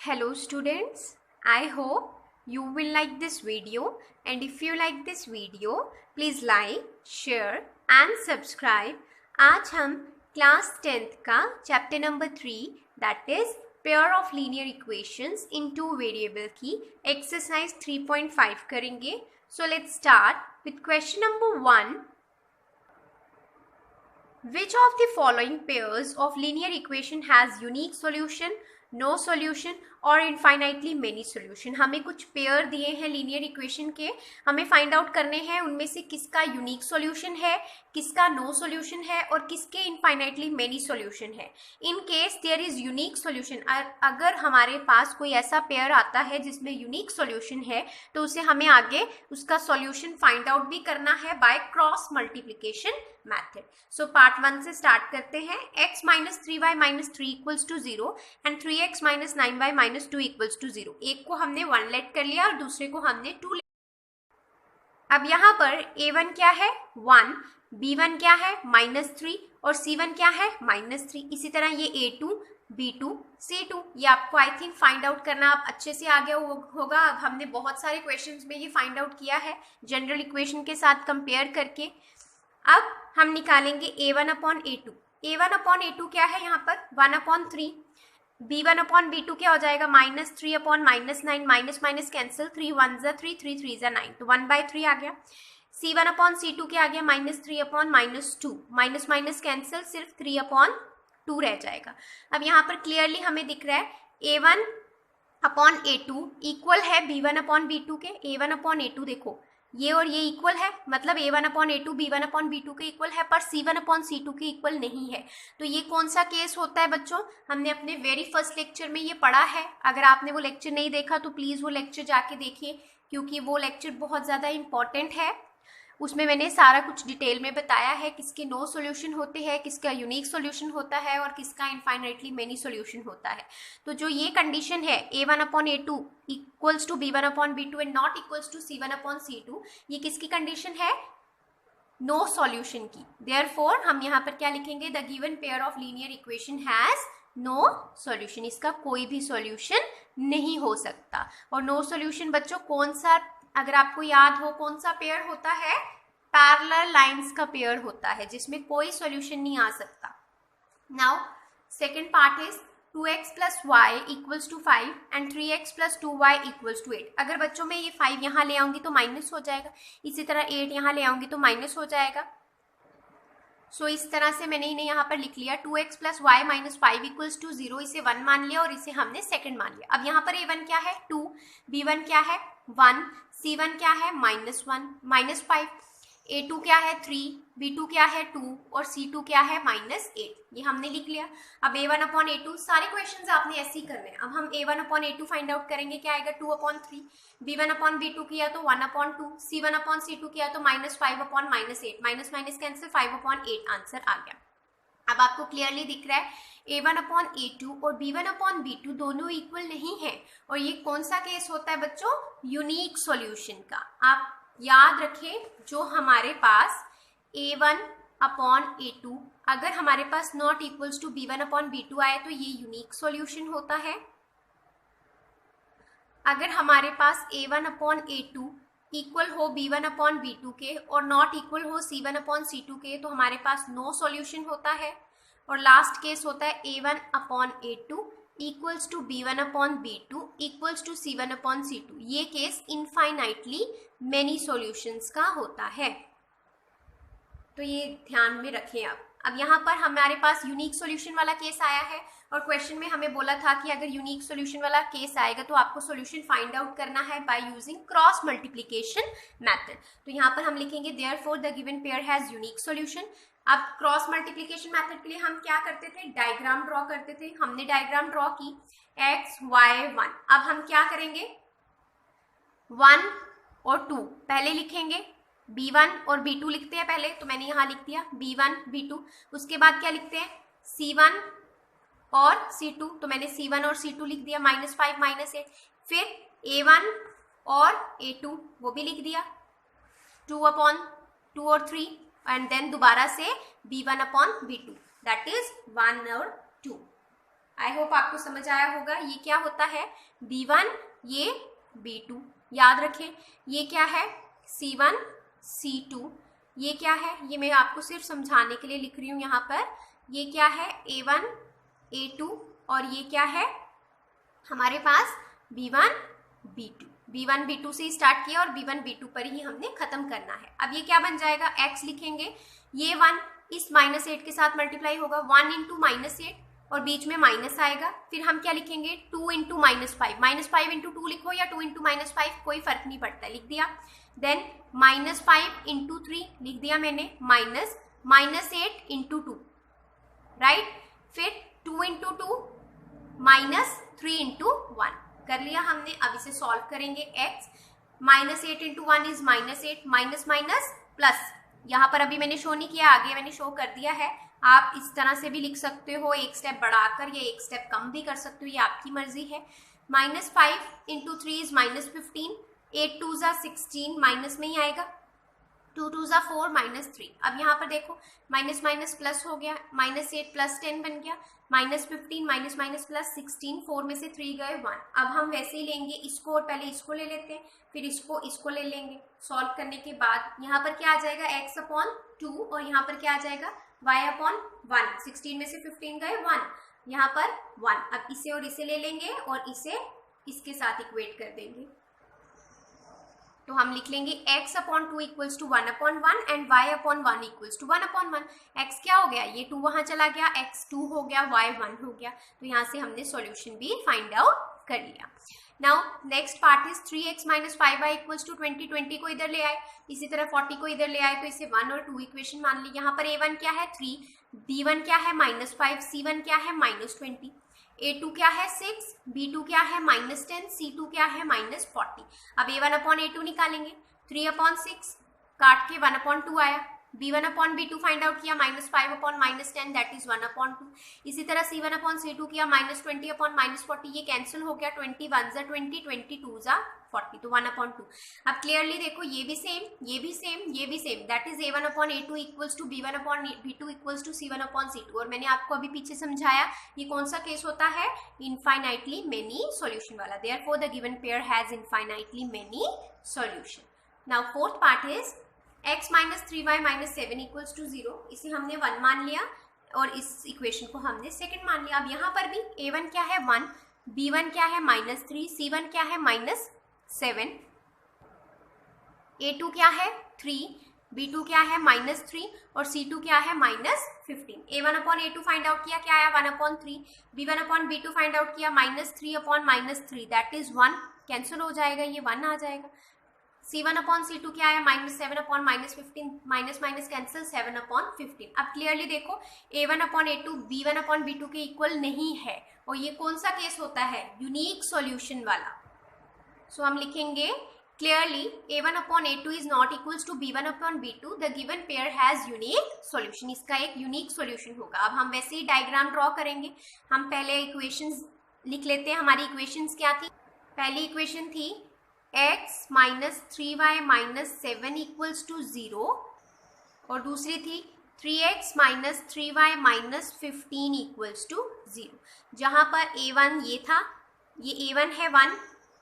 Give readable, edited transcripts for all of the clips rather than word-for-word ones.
Hello students, I hope you will like this video, and if you like this video, please like, share and subscribe. आज हम class 10th का chapter number 3 that is pair of linear equations in two variable की exercise 3.5 करेंगे. So let's start with question number 1. Which of the following pairs of linear equation has unique solution, no solution और infinitely many solution? हमें कुछ pair दिए हैं linear equation के, हमें find out करने हैं उनमें से किसका यूनिक सॉल्यूशन है, किसका नो सॉल्यूशन है और किसके इनफाइनाइटली मेनी सॉल्यूशन है. In case there is unique solution, अगर हमारे पास कोई ऐसा पेयर आता है जिसमें यूनिक सॉल्यूशन है तो उसे हमें आगे उसका सॉल्यूशन फाइंड आउट भी करना है by cross multiplication method. So part 1 से स्टार्ट करते हैं. x minus 3y minus 3 equals to 0 and 3x minus 9y minus 2 equals to 0. एक को हमने 1 लेट कर लिया और दूसरे को हमने 2 लेट. अब यहाँ पर a1 क्या है 1, b1 क्या है -3 और c1 क्या है -3. इसी तरह ये a2, b2, c2 ये आपको आई थिंक फाइंड आउट करना आप अच्छे से आ गया होगा. अब हमने बहुत सारे क्वेश्चंस में ये फाइंड आउट किया है जनरल इक्वेशन के साथ कंपेयर करके. अब हम निकालेंगे a1 upon a2. a1 upon a2 क्या है यहाँ पर 1/3. b1 अपॉन b2 क्या हो जाएगा -3 अपॉन -9. माइनस माइनस कैंसिल, 3 1 ज़ा 3, 3 3 ज़ा 9, तो 1/3 आ गया. c1 अपॉन c2 क्या आ गया -3 अपॉन -2. माइनस माइनस कैंसिल, सिर्फ 3 अपॉन 2 रह जाएगा. अब यहाँ पर क्लियरली हमें दिख रहा है a1 अपॉन a2 इक्वल है b1 अपॉन b2 के. a1 अपॉन a2 देखो ये और ये इक्वल है, मतलब a1 upon a2 b1 upon b2 के इक्वल है, पर c1 अपॉन c2 के इक्वल नहीं है. तो ये कौन सा केस होता है बच्चों? हमने अपने वेरी फर्स्ट लेक्चर में ये पढ़ा है. अगर आपने वो लेक्चर नहीं देखा तो प्लीज़ वो लेक्चर जाके देखिए, क्योंकि वो लेक्चर बहुत ज़्यादा इंपॉर्टेंट है. उसमें मैंने सारा कुछ डिटेल में बताया है किसके नो सॉल्यूशन होते हैं, किसका यूनिक सॉल्यूशन होता है और किसका इनफाइनाइटली मेनी सॉल्यूशन होता है. तो जो ये कंडीशन है a1 upon a2 equals to b1 upon b2 and not equals to c1 upon c2, ये किसकी कंडीशन है? नो सॉल्यूशन की. देयरफॉर हम यहाँ पर क्या लिखेंगे? The given pair of linear equation has no solution. इसका कोई भी सॉल्यूशन नहीं हो सकता. और नो सॉल्यूशन बच्चों कौन सा, अगर आपको याद हो कौन सा पेयर होता है? पैरेलल लाइंस का पेयर होता है जिसमें कोई सॉल्यूशन नहीं आ सकता. Now second part is 2x plus Y equals to 5 and 3x plus 2y equals to 8. अगर बच्चों में ये 5 यहाँ ले आऊंगी तो माइनस हो जाएगा, इसी तरह 8 यहाँ ले आऊंगी तो माइनस हो जाएगा. सो इस तरह से मैंने इन्हें यहाँ पर लिख लिया. 2x plus Y minus 5 equals to 0, इसे 1 मान लिया और इसे हमने सेकंड मान लिया. अब यहाँ पर a1 क्या है 2, b1 क्या है 1, c1 क्या है -1 -5, a2 क्या है 3, b2 क्या है 2 और c2 क्या है -8. ये हमने लिख लिया. अब a1 अपॉन a2 सारे क्वेश्चंस आपने ऐसे ही करने हैं. अब हम a1 upon a2 find out करेंगे, क्या आएगा 2/3. b1 अपॉन b2 किया तो 1/2, c1 अपॉन c2 किया तो -5 upon -8. Minus minus cancel, 5/8 answer आ गया. अब आपको क्लियरली दिख रहा है a1 अपॉन a2 और b1 अपॉन b2 दोनों इक्वल नहीं है. और ये कौन सा केस होता है बच्चों? यूनिक सॉल्यूशन का. आप याद रखें, जो हमारे पास a1 अपॉन a2 अगर हमारे पास not equals to b1 upon b2 आए तो ये यूनिक सॉल्यूशन होता है. अगर हमारे पास a1 अपॉन a2 इक्वल हो b1 अपॉन b2 के और नॉट इक्वल हो c1 अपॉन c2 के तो हमारे पास नो सॉल्यूशन होता है. और लास्ट केस होता है a1 upon a2 equals to b1 upon b2 equals to c1 upon c2. ये केस इनफाइनाइटली मेनी सॉल्यूशंस का होता है, तो ये ध्यान में रखें आप. अब यहाँ पर हमारे पास यूनिक सॉल्यूशन वाला केस आया है और क्वेश्चन में हमें बोला था कि अगर यूनिक सॉल्यूशन वाला केस आएगा तो आपको सॉल्यूशन फाइंड आउट करना है by using cross multiplication method. तो यहाँ पर हम लिखेंगे therefore the given pair has unique solution. अब क्रॉस मल्टीप्लिकेशन मेथड के लिए हम क्या करते थे? डायग्राम ड्रॉ करते थे. हमने डायग्राम ड्रॉ की x y 1. अब हम क्या करेंगे 1 और 2 पहले लिखेंगे, b1 और b2 लिखते हैं पहले, तो मैंने यहाँ लिख दिया b1 b2. उसके बाद क्या लिखते हैं c1 और c2, तो मैंने c1 और c2 लिख दिया -5 -8. फिर a1 और a2 वो भी लिख दिया 2/2 और 3 एंड देन दोबारा से b1 upon b2 that is 1 और 2. आई होप आपको समझ आया होगा। ये क्या होता है B1, ये B2, याद रखें। ये क्या है C1 C2, ये क्या है, ये मैं आपको सिर्फ समझाने के लिए लिख रही हूँ यहाँ पर। ये क्या है A1 A2 और ये क्या है हमारे पास B1 B2। B1 B2 से स्टार्ट किया और B1 B2 पर ही हमने खत्म करना है। अब ये क्या बन जाएगा, x लिखेंगे, ये 1 इस -8 के साथ मल्टीप्लाई होगा, 1 इंटू -8 और बीच में माइनस आएगा। फिर हम क्या लिखेंगे 2 इंटू -5, -5 इंटू 2 लिखो या 2 इंटू -5 कोई फर्क नहीं पड़ता, लिख दिया। देन -5 इंटू 3 लिख दिया मैंने, -8 इंटू 2, राइट। फिर 2 इंटू 2 -3 इंटू 1 कर लिया हमने। अब इसे सॉल्व करेंगे। x -8 into 1 is -8, minus minus plus, यहाँ पर अभी मैंने शो नहीं किया, आगे मैंने शो कर दिया है। आप इस तरह से भी लिख सकते हो, एक स्टेप बढ़ाकर या एक स्टेप कम भी कर सकते हो, ये आपकी मर्जी है। -5 इंटू 3 इज -15, 8 2 जा 16, माइनस में ही आएगा, 2 2 जा 4, -3। अब यहाँ पर देखो माइनस माइनस प्लस हो गया, -8 + 10 बन गया, -15 माइनस माइनस प्लस 16, 4 में से 3 गए 1। अब हम वैसे ही लेंगे इसको और पहले इसको ले लेते हैं, फिर इसको ले लेंगे। सॉल्व करने के बाद यहाँ पर क्या आ जाएगा x/2 और यहाँ पर क्या आ जाएगा y/1। 16 में से 15 गए 1, यहाँ पर 1। अब इसे और इसे ले लेंगे और इसे इसके साथ इक्वेट कर देंगे, तो हम लिख लेंगे x/2 equals to 1/1 and y/1 equals to 1/1। x क्या हो गया, ये 2 वहां चला गया, x 2 हो गया, y 1 हो गया। तो यहाँ से हमने सॉल्यूशन भी फाइंड आउट कर लिया। Now next part is 3x - 5y equals to 20। 20 को इधर ले आए, इसी तरह 40 को इधर ले आए, तो इसे 1 और 2 इक्वेशन मान ली। यहाँ पर a1 क्या है 3, b1 क्या है -5, c1 क्या है -20, a2 क्या है 6, b2 क्या है -10, c2 क्या है -40। अब a1/a2 निकालेंगे, 3/6 काट के 1/2 आया, b1/b2 फाइंड आउट किया, -5/10 दैट इज 1/2। इसी तरह c1/c2 किया, -20/40, ये कैंसिल हो गया, 20 1 जा 20, 22 जा 40, तो 1/2। अब क्लियरली देखो ये भी सेम, ये भी सेम, ये भी same, that is a1/a2 equals to b1/b2 equals to c1/c2। और मैंने आपको अभी पीछे समझाया ये कौन सा केस होता है, इनफाइनाइटली मेनी सॉल्यूशन वाला। Therefore the given pair has infinitely many solution. Now fourth part is x - 3y - 7 equals to 0। इसे हमने 1 मान लिया और इस इक्वेशन को हमने सेकंड मान लिया। अब यहाँ पर भी a1 क्या है 1, b1 क्या है -3, c1 क्या है -7, a2 क्या है 3, b2 क्या है -3 और c2 क्या है -15। a1/a2 फाइंड आउट किया, क्या आया 1/3, b1/b2 फाइंड आउट किया, -3/3 दैट इज 1, कैंसिल हो जाएगा, ये 1 आ जाएगा। c1/c2 क्या है -7/-15, माइनस माइनस कैंसिल, 7/15। अब क्लियरली देखो a1/a2 b1/b2 के इक्वल नहीं है, और ये कौन सा केस होता है, यूनिक सॉल्यूशन वाला। सो हम लिखेंगे clearly a1/a2 is not equals to b1/b2, the given pair has unique solution. इसका एक यूनिक सॉल्यूशन होगा। अब हम वैसे ही डायग्राम ड्रॉ करेंगे। हम पहले इक्वेशंस लिख लेते हैं। हमारी इक्वेशंस क्या थी, पहली इक्वेशन थी x - 3y - 7 इक्वल्स टू 0 और दूसरी थी 3x - 3y - 15 इक्वल्स टू 0। जहाँ पर a1 ये था, ये a1 है 1,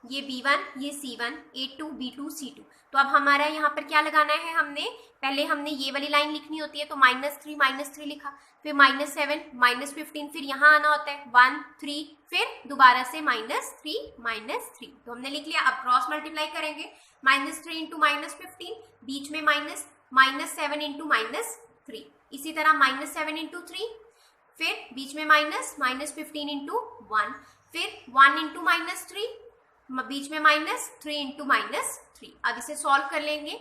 ये b1, ये c1, a2 b2 c2। तो अब हमारा यहाँ पर क्या लगाना है, पहले हमने ये वाली लाइन लिखनी होती है, तो -3 लिखा, फिर -7 -15, फिर यहाँ आना होता है 1 3, फिर दोबारा से -3 तो हमने लिख लिया। अब क्रॉस मल्टीप्लाई करेंगे, -3 इंटू -15, बीच में -7 इंटू -3, इसी तरह -7 इंटू 3, फिर बीच में -15 इंटू 1, फिर 1 इंटू -3, बीच में -3 इंटू -3। अब इसे सॉल्व कर लेंगे।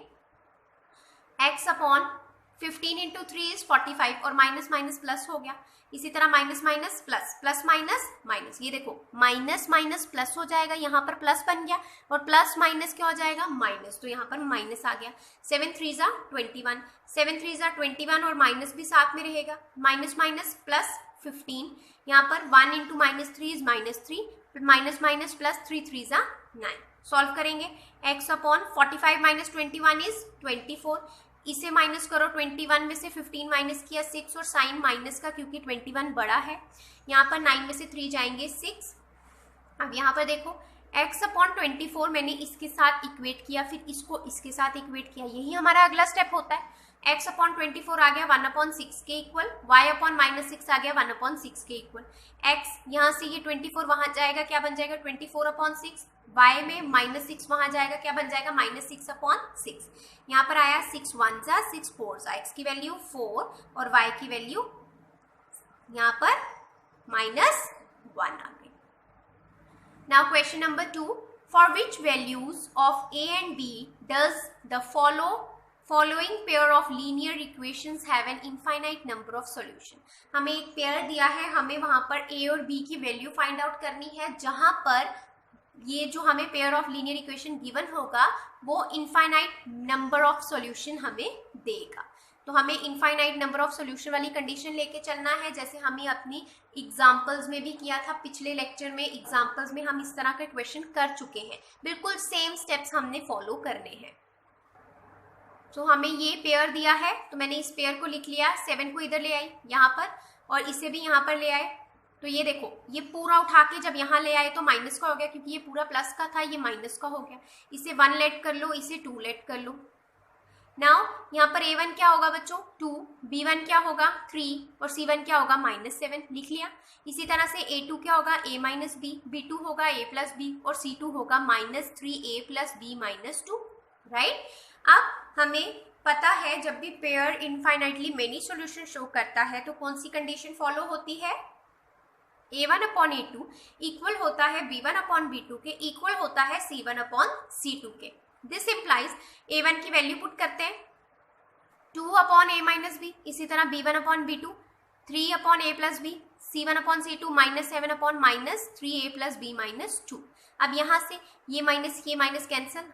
x/15 इंटू 3 इज 45 और माइनस माइनस प्लस हो गया, इसी तरह minus minus plus, plus minus minus, ये देखो माइनस माइनस प्लस हो जाएगा, यहाँ पर प्लस बन गया, और प्लस माइनस क्या हो जाएगा माइनस, तो यहाँ पर माइनस आ गया। 7 3 जा 21, 7 3 जा 21 और माइनस भी साथ में रहेगा, माइनस माइनस प्लस 15, यहाँ पर 1 into -3 is -3, minus minus plus 3 3 जा 9। सॉल्व करेंगे, x/45 - 21 इज 24, इसे माइनस करो, 21 में से 15 माइनस किया 6 और साइन माइनस का क्योंकि 21 बड़ा है। यहाँ पर 9 में से 3 जाएंगे 6। अब यहाँ पर देखो x अपॉन 24 मैंने इसके साथ इक्वेट किया, फिर इसको इसके साथ इक्वेट किया, यही हमारा अगला स्टेप होता है। x अपॉन 24 आ गया 1/6 के इक्वल, y अपॉन -6 आ गया 1/6 के इक्वल। x यहाँ से ये 24 वहां जाएगा, क्या बन जाएगा 24/6, y में -6 वहां जाएगा, क्या बन जाएगा -6/6। यहाँ पर आया 6 1 जा 6 4 जा, x की वैल्यू 4 और y की वैल्यू यहाँ पर -1 आ गई। Now question number 2, for which values of a and b does the following pair of linear equations have an infinite number of solution? हमें एक पेयर दिया है, हमें वहां पर a और b की वैल्यू फाइंड आउट करनी है, जहां पर ये जो हमें pair of linear equation given होगा वो इनफाइनाइट नंबर ऑफ सॉल्यूशन हमें देगा। तो हमें इनफाइनाइट नंबर ऑफ सॉल्यूशन वाली कंडीशन लेके चलना है, जैसे हमें अपनी एग्जांपल्स में भी किया था। पिछले लेक्चर में एग्जांपल्स में हम इस तरह का क्वेश्चन कर चुके हैं, बिल्कुल सेम स्टेप्स हमने फॉलो करने हैं। तो हमें ये पेयर दिया है, तो मैंने इस पेयर को लिख लिया, 7 को इधर ले आई यहाँ पर और इसे भी यहाँ पर ले आए। तो ये देखो ये पूरा उठा के जब यहाँ ले आए तो माइनस का हो गया, क्योंकि ये पूरा प्लस का था, ये माइनस का हो गया। इसे 1 लेट कर लो, इसे 2 लेट कर लो। नाउ यहाँ पर a1 क्या होगा बच्चों 2, b1 क्या होगा 3 और c1 क्या होगा -7, लिख लिया। इसी तरह से a2 क्या होगा a माइनस b, b2 होगा a प्लस b और c2 होगा -3a प्लस b -2, राइट। अब हमें पता है जब भी pair infinitely many solution show करता है तो कौन सी कंडीशन फॉलो होती है, a1/a2 इक्वल होता है b1/b2 के, इक्वल होता है c1/c2 के। दिस इम्प्लाइज a1 की वैल्यू पुट करते हैं 2/a माइनस b, इसी तरह b1/b2 3/a plus b, c1/c2 -7/-3a plus b -2। अब यहाँ से ये minus cancel,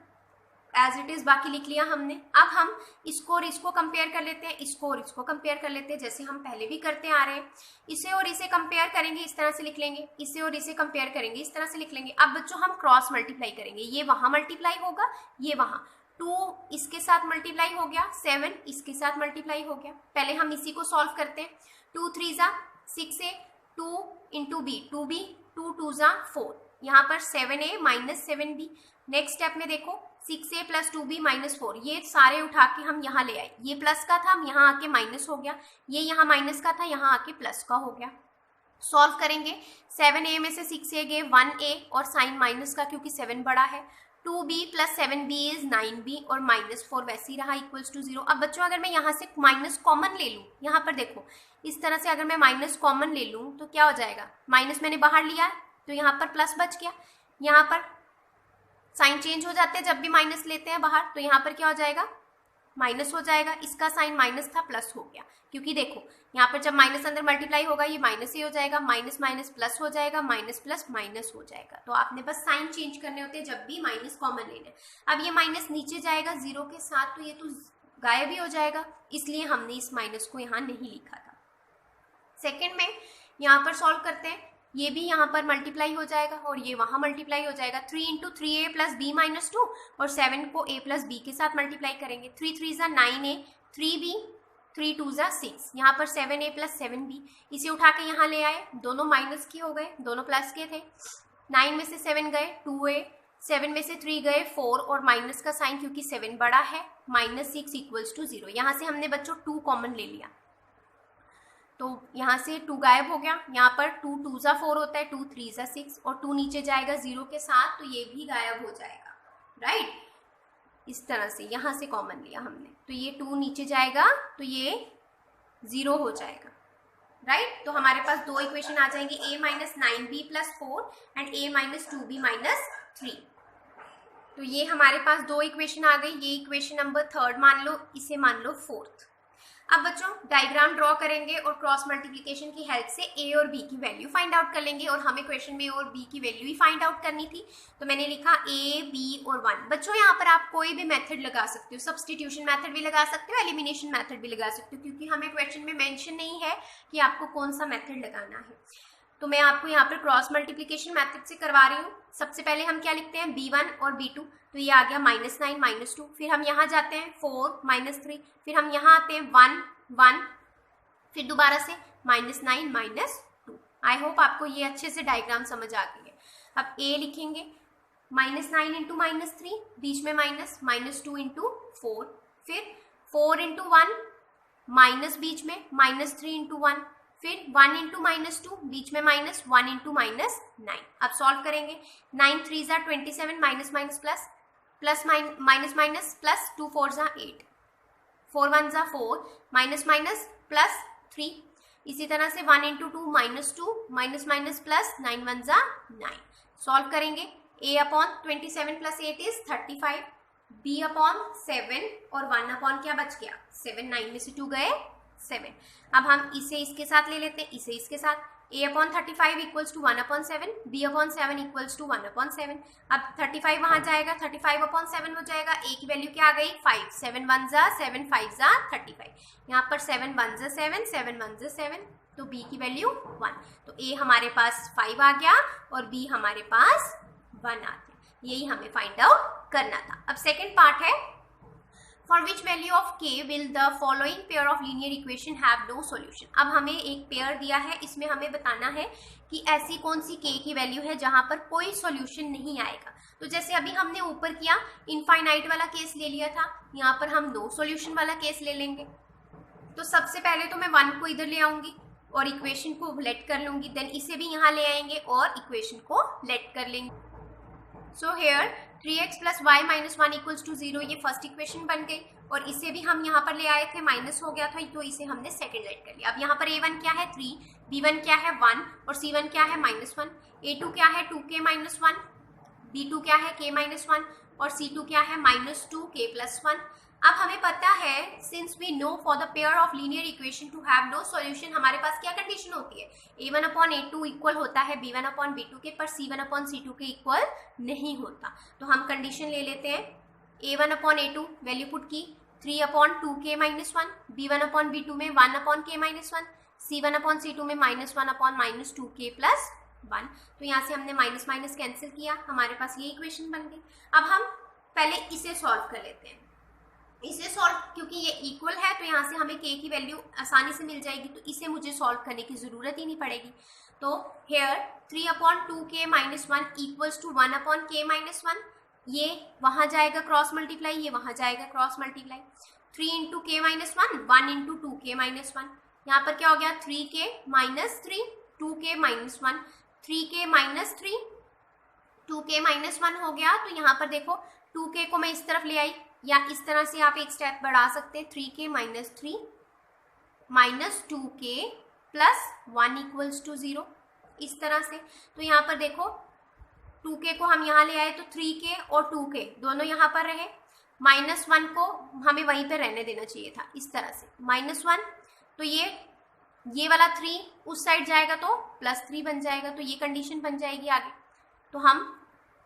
as it is बाकी लिख लिया हमने। अब हम इसको और इसको कंपेयर कर लेते हैं, इसको और इसको कंपेयर कर लेते हैं, जैसे हम पहले भी करते आ रहे हैं। इसे और इसे कंपेयर करेंगे, इस तरह से लिख लेंगे, इसे और इसे कंपेयर करेंगे, इस तरह से लिख लेंगे। अब बच्चों हम क्रॉस मल्टीप्लाई करेंगे, ये वहां मल्टीप्लाई होगा, ये वहां 2 इसके साथ मल्टीप्लाई हो गया, 7 इसके साथ मल्टीप्लाई हो गया। पहले हम इसी को सॉल्व करते हैं, 2 3 जा 6a, 2 इंटू b 2b, 2 2 जा 4, यहाँ पर 7a minus 7b। Next step में देखो 6a प्लस 2b -4, ये सारे उठा के हम यहाँ ले आए, ये प्लस का था यहाँ आके माइनस हो गया, ये यहाँ माइनस का था यहाँ आके प्लस का हो गया। सॉल्व करेंगे, 7a में से 6a गए 1a और साइन माइनस का क्योंकि 7 बड़ा है, 2b plus 7b is 9b और -4 वैसे ही रहा इक्वल्स टू 0। अब बच्चों अगर मैं यहाँ से माइनस कॉमन ले लूँ, यहाँ पर देखो इस तरह से अगर मैं माइनस कॉमन ले लूँ तो क्या हो जाएगा, माइनस मैंने बाहर लिया तो यहाँ पर प्लस बच गया। यहाँ पर साइन चेंज हो जाते हैं जब भी माइनस लेते हैं बाहर, तो यहाँ पर क्या हो जाएगा माइनस हो जाएगा, इसका साइन माइनस था प्लस हो गया, क्योंकि देखो यहाँ पर जब माइनस अंदर मल्टीप्लाई होगा ये माइनस ही हो जाएगा, माइनस माइनस प्लस हो जाएगा, माइनस प्लस माइनस हो जाएगा। तो आपने बस साइन चेंज करने होते हैं जब भी माइनस कॉमन लेना है। अब ये माइनस नीचे जाएगा 0 के साथ, तो ये तो गायब ही हो जाएगा, इसलिए हमने इस माइनस को यहाँ नहीं लिखा था। सेकेंड में यहाँ पर सॉल्व करते हैं, ये भी यहाँ पर मल्टीप्लाई हो जाएगा और ये वहाँ मल्टीप्लाई हो जाएगा, 3 इंटू 3a प्लस b -2 और 7 को a प्लस b के साथ मल्टीप्लाई करेंगे, 3 3 जा 9a, 3b 3 2 जा 6, यहाँ पर 7a प्लस 7b, इसे उठा के यहाँ ले आए, दोनों माइनस के हो गए, दोनों प्लस के थे। 9 में से 7 गए 2a, 7 में से 3 गए 4 और माइनस का साइन क्योंकि 7 बड़ा है, -6 इक्वल्स टू 0। यहाँ से हमने बच्चों 2 कॉमन ले लिया, तो यहाँ से 2 गायब हो गया, यहाँ पर 2 2 जा 4 होता है, 2 3 जा 6 और 2 नीचे जाएगा 0 के साथ, तो ये भी गायब हो जाएगा, राइट। इस तरह से यहाँ से कॉमन लिया हमने, तो ये 2 नीचे जाएगा तो ये 0 हो जाएगा, राइट। तो हमारे पास 2 इक्वेशन आ जाएंगे, a minus 9b plus 4 and a minus 2b minus 3। तो ये हमारे पास 2 इक्वेशन आ गई, ये इक्वेशन नंबर 3 मान लो, इसे मान लो 4th। अब बच्चों डायग्राम ड्रॉ करेंगे और क्रॉस मल्टीप्लिकेशन की हेल्प से a और b की वैल्यू फाइंड आउट कर लेंगे, और हमें क्वेश्चन में a और b की वैल्यू ही फाइंड आउट करनी थी, तो मैंने लिखा a, b और 1। बच्चों यहाँ पर आप कोई भी मेथड लगा सकते हो, सब्सटीट्यूशन मेथड भी लगा सकते हो, एलिमिनेशन मेथड भी लगा सकते हो, क्योंकि हमें क्वेश्चन में मेंशन नहीं है कि आपको कौन सा मेथड लगाना है। तो मैं आपको यहाँ पर क्रॉस मल्टीप्लीकेशन मेथड से करवा रही हूँ। सबसे पहले हम क्या लिखते हैं, b1 और b2, तो ये आ गया -9 -2। फिर हम यहाँ जाते हैं 4 -3, फिर हम यहाँ आते हैं 1 1, फिर दोबारा से -9 -2। आई होप आपको ये अच्छे से डायग्राम समझ आ गई है। अब a लिखेंगे -9 इंटू -3, बीच में -2 इंटू 4, फिर 4 इंटू 1, माइनस बीच में -3 इंटू 1, फिर 1 इंटू -2, बीच में -1 इंटू -9। अब सॉल्व करेंगे, 9 3 ज़ा 27, minus minus plus, plus minus minus plus, 2 4 ज़ा 8, 4 1 ज़ा 4, माइनस माइनस प्लस 3। इसी तरह से 1 इंटू 2 -2, माइनस माइनस प्लस, 9 1 ज़ा 9। सॉल्व करेंगे, a upon 27 plus 8 is 35, b upon 7 और 1 अपॉन क्या बच गया 7, 9 में से 2 गए 7। अब हम इसे इसके साथ ले लेते हैं, इसे इसके साथ, a upon 35 equals to 1 upon 7, b upon 7 equals to 1 upon 7। अब 35 वहां जाएगा, 35 अपॉन 7 हो जाएगा, a की वैल्यू क्या आ गई 5, 7 1 ज़ा 7, 5 ज़ा 35। यहाँ पर 7 1 ज़ा 7, 7 1 ज़ा 7, तो b की वैल्यू 1। तो a हमारे पास 5 आ गया और b हमारे पास 1 आ गया। यही हमें फाइंड आउट करना था। अब सेकेंड पार्ट है, for which value of k will the following pair of linear equation have no solution। अब हमें एक पेयर दिया है, इसमें हमें बताना है कि ऐसी कौन सी k की वैल्यू है जहां पर कोई सॉल्यूशन नहीं आएगा। तो जैसे अभी हमने ऊपर किया, इनफाइनाइट वाला केस ले लिया था, यहाँ पर हम नो सॉल्यूशन वाला केस ले लेंगे। तो सबसे पहले तो मैं 1 को इधर ले आऊंगी और इक्वेशन को लेट कर लूंगी, देन इसे भी यहाँ ले आएंगे और इक्वेशन को लेट कर लेंगे। So here 3x plus Y minus 1 equals to 0, ये फर्स्ट इक्वेशन बन गई और इसे भी हम यहाँ पर ले आए थे, माइनस हो गया था तो इसे हमने सेकंड लेट कर लिया। अब यहाँ पर a1 क्या है 3, b1 क्या है 1 और c1 क्या है -1, a2 क्या है 2k माइनस 1, b2 क्या है k माइनस 1 और c2 क्या है -2k प्लस 1। अब हमें पता है, since we know for the pair of linear equation to have no solution, हमारे पास क्या कंडीशन होती है, a1 अपॉन a2 इक्वल होता है b1 अपॉन b2 के, पर c1 अपॉन c2 के इक्वल नहीं होता। तो हम कंडीशन ले लेते हैं, a1 upon a2 value put की 3 upon 2k minus 1, b1 upon b2 में 1 upon k minus 1, c1 upon c2 में -1 अपॉन -2k प्लस 1। तो यहाँ से हमने माइनस माइनस कैंसिल किया, हमारे पास ये इक्वेशन बन गई। अब हम पहले इसे सॉल्व कर लेते हैं। इसे सॉल्व, क्योंकि ये इक्वल है तो यहाँ से हमें k की वैल्यू आसानी से मिल जाएगी, तो इसे मुझे सॉल्व करने की जरूरत ही नहीं पड़ेगी। तो here 3 upon 2k minus 1 equals to 1 upon k minus 1, ये वहां जाएगा क्रॉस मल्टीप्लाई, ये वहां जाएगा cross multiply. 3 into k minus 1, 1 into 2k minus 1, यहाँ पर क्या हो गया 3k minus 3, 2k minus 1, 3k minus 3, 2k minus 1 हो गया। तो यहाँ पर देखो 2k को मैं इस तरफ ले आई, या इस तरह से आप एक स्टेप बढ़ा सकते हैं, 3k minus 3 minus 2k plus 1 equals to 0, इस तरह से। तो यहाँ पर देखो 2k को हम यहाँ ले आए तो 3k और 2k दोनों यहाँ पर रहे, -1 को हमें वहीं पर रहने देना चाहिए था, इस तरह से -1। तो ये वाला 3 उस साइड जाएगा तो +3 बन जाएगा, तो ये कंडीशन बन जाएगी आगे। तो हम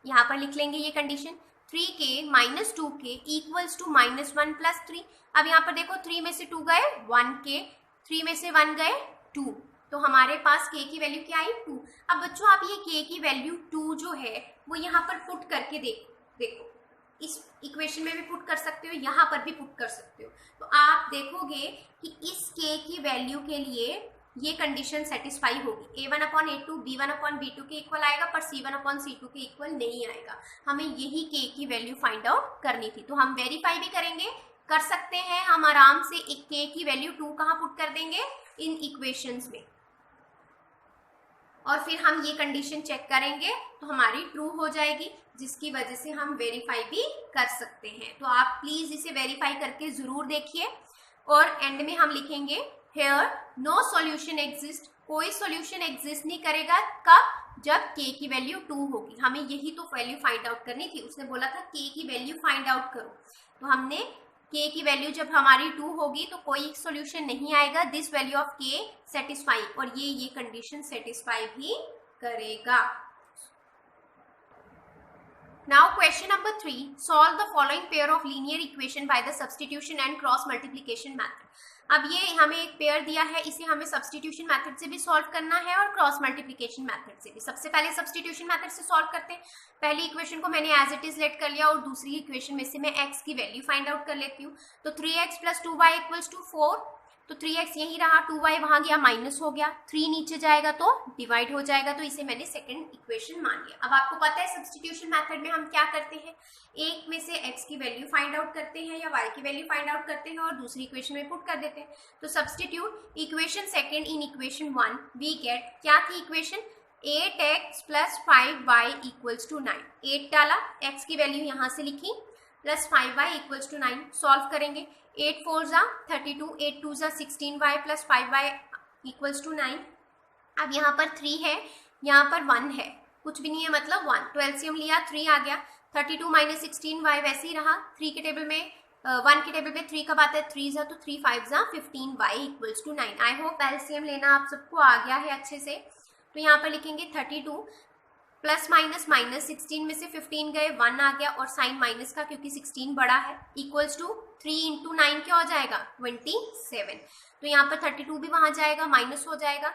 यहाँ पर लिख लेंगे ये condition, 3k minus 2k equals to -1 plus 3। अब यहाँ पर देखो 3 में से 2 गए 1k, 3 में से 1 गए 2, तो हमारे पास k की वैल्यू क्या आई 2। अब बच्चों आप ये k की वैल्यू 2 जो है वो यहाँ पर पुट करके देखो, इस इक्वेशन में भी पुट कर सकते हो, यहाँ पर भी पुट कर सकते हो। तो आप देखोगे कि इस k की वैल्यू के लिए ये कंडीशन सेटिस्फाई होगी, a1 upon a2 b1 upon b2 के इक्वल आएगा, पर c1 अपॉन c2 के इक्वल नहीं आएगा। हमें यही k की वैल्यू फाइंड आउट करनी थी, तो हम वेरीफाई भी करेंगे, कर सकते हैं हम आराम से। एक k की वैल्यू 2 कहाँ पुट कर देंगे, इन इक्वेशंस में, और फिर हम ये कंडीशन चेक करेंगे तो हमारी ट्रू हो जाएगी, जिसकी वजह से हम वेरीफाई भी कर सकते हैं। तो आप प्लीज इसे वेरीफाई करके जरूर देखिए, और एंड में हम लिखेंगे हेयर नो सॉल्यूशन एग्जिस्ट, कोई सॉल्यूशन एग्जिस्ट नहीं करेगा, कब, जब k की वैल्यू 2 होगी। हमें यही तो वैल्यू फाइंड आउट करनी थी, उसने बोला था k की वैल्यू फाइंड आउट करो, तो हमने k की वैल्यू जब हमारी 2 होगी तो कोई सॉल्यूशन नहीं आएगा, this value of k satisfy, और ये कंडीशन सेटिस्फाई भी करेगा। Now question number 3, solve the following pair of linear equation by the substitution and cross multiplication method। अब ये हमें एक पेयर दिया है, इसे हमें सब्स्टिट्यूशन मेथड से भी सॉल्व करना है और क्रॉस मल्टीप्लिकेशन मेथड से भी। सबसे पहले सब्स्टिट्यूशन मेथड से सॉल्व करते हैं। पहली इक्वेशन को मैंने एज इट इज लेट कर लिया और दूसरी इक्वेशन में से मैं x की वैल्यू फाइंड आउट कर लेती हूँ। तो 3x + 2y = 4, तो 3x यही रहा, 2y वहां गया माइनस हो गया, 3 नीचे जाएगा तो डिवाइड हो जाएगा, तो इसे मैंने सेकंड इक्वेशन मान लिया। अब आपको पता है सब्स्टिट्यूशन मेथड में हम क्या करते हैं, एक में से x की वैल्यू फाइंड आउट करते हैं या y की वैल्यू फाइंड आउट करते हैं और दूसरी इक्वेशन में पुट कर देते हैं। तो substitute equation second in equation 1, we get, क्या थी इक्वेशन, 8x + 5y = 9। 8 डाला, x की वैल्यू यहाँ से लिखी, प्लस 5y = 9। सॉल्व करेंगे, 8 4 = 32, 8 2 = 16y + 5y = 9। अब यहाँ पर 3 है, यहाँ पर 1 है, कुछ भी नहीं है मतलब 1, तो एलसीएम लिया, 3 आ गया। 32 - 16y वैसे ही रहा, 3 के टेबल में 1 के टेबल में 3 कब आता है, 3 तो 3 5 = 15y = 9। आई होप एलसीएम लेना आप सबको आ गया है अच्छे से। तो यहाँ पर लिखेंगे 32 प्लस माइनस माइनस 16 में से 15 गए, 1 आ गया और साइन माइनस का क्योंकि 16 बड़ा है, इक्वल्स टू 3 × 9 क्या हो जाएगा, 27। तो यहाँ पर 32 भी वहां जाएगा, माइनस हो जाएगा,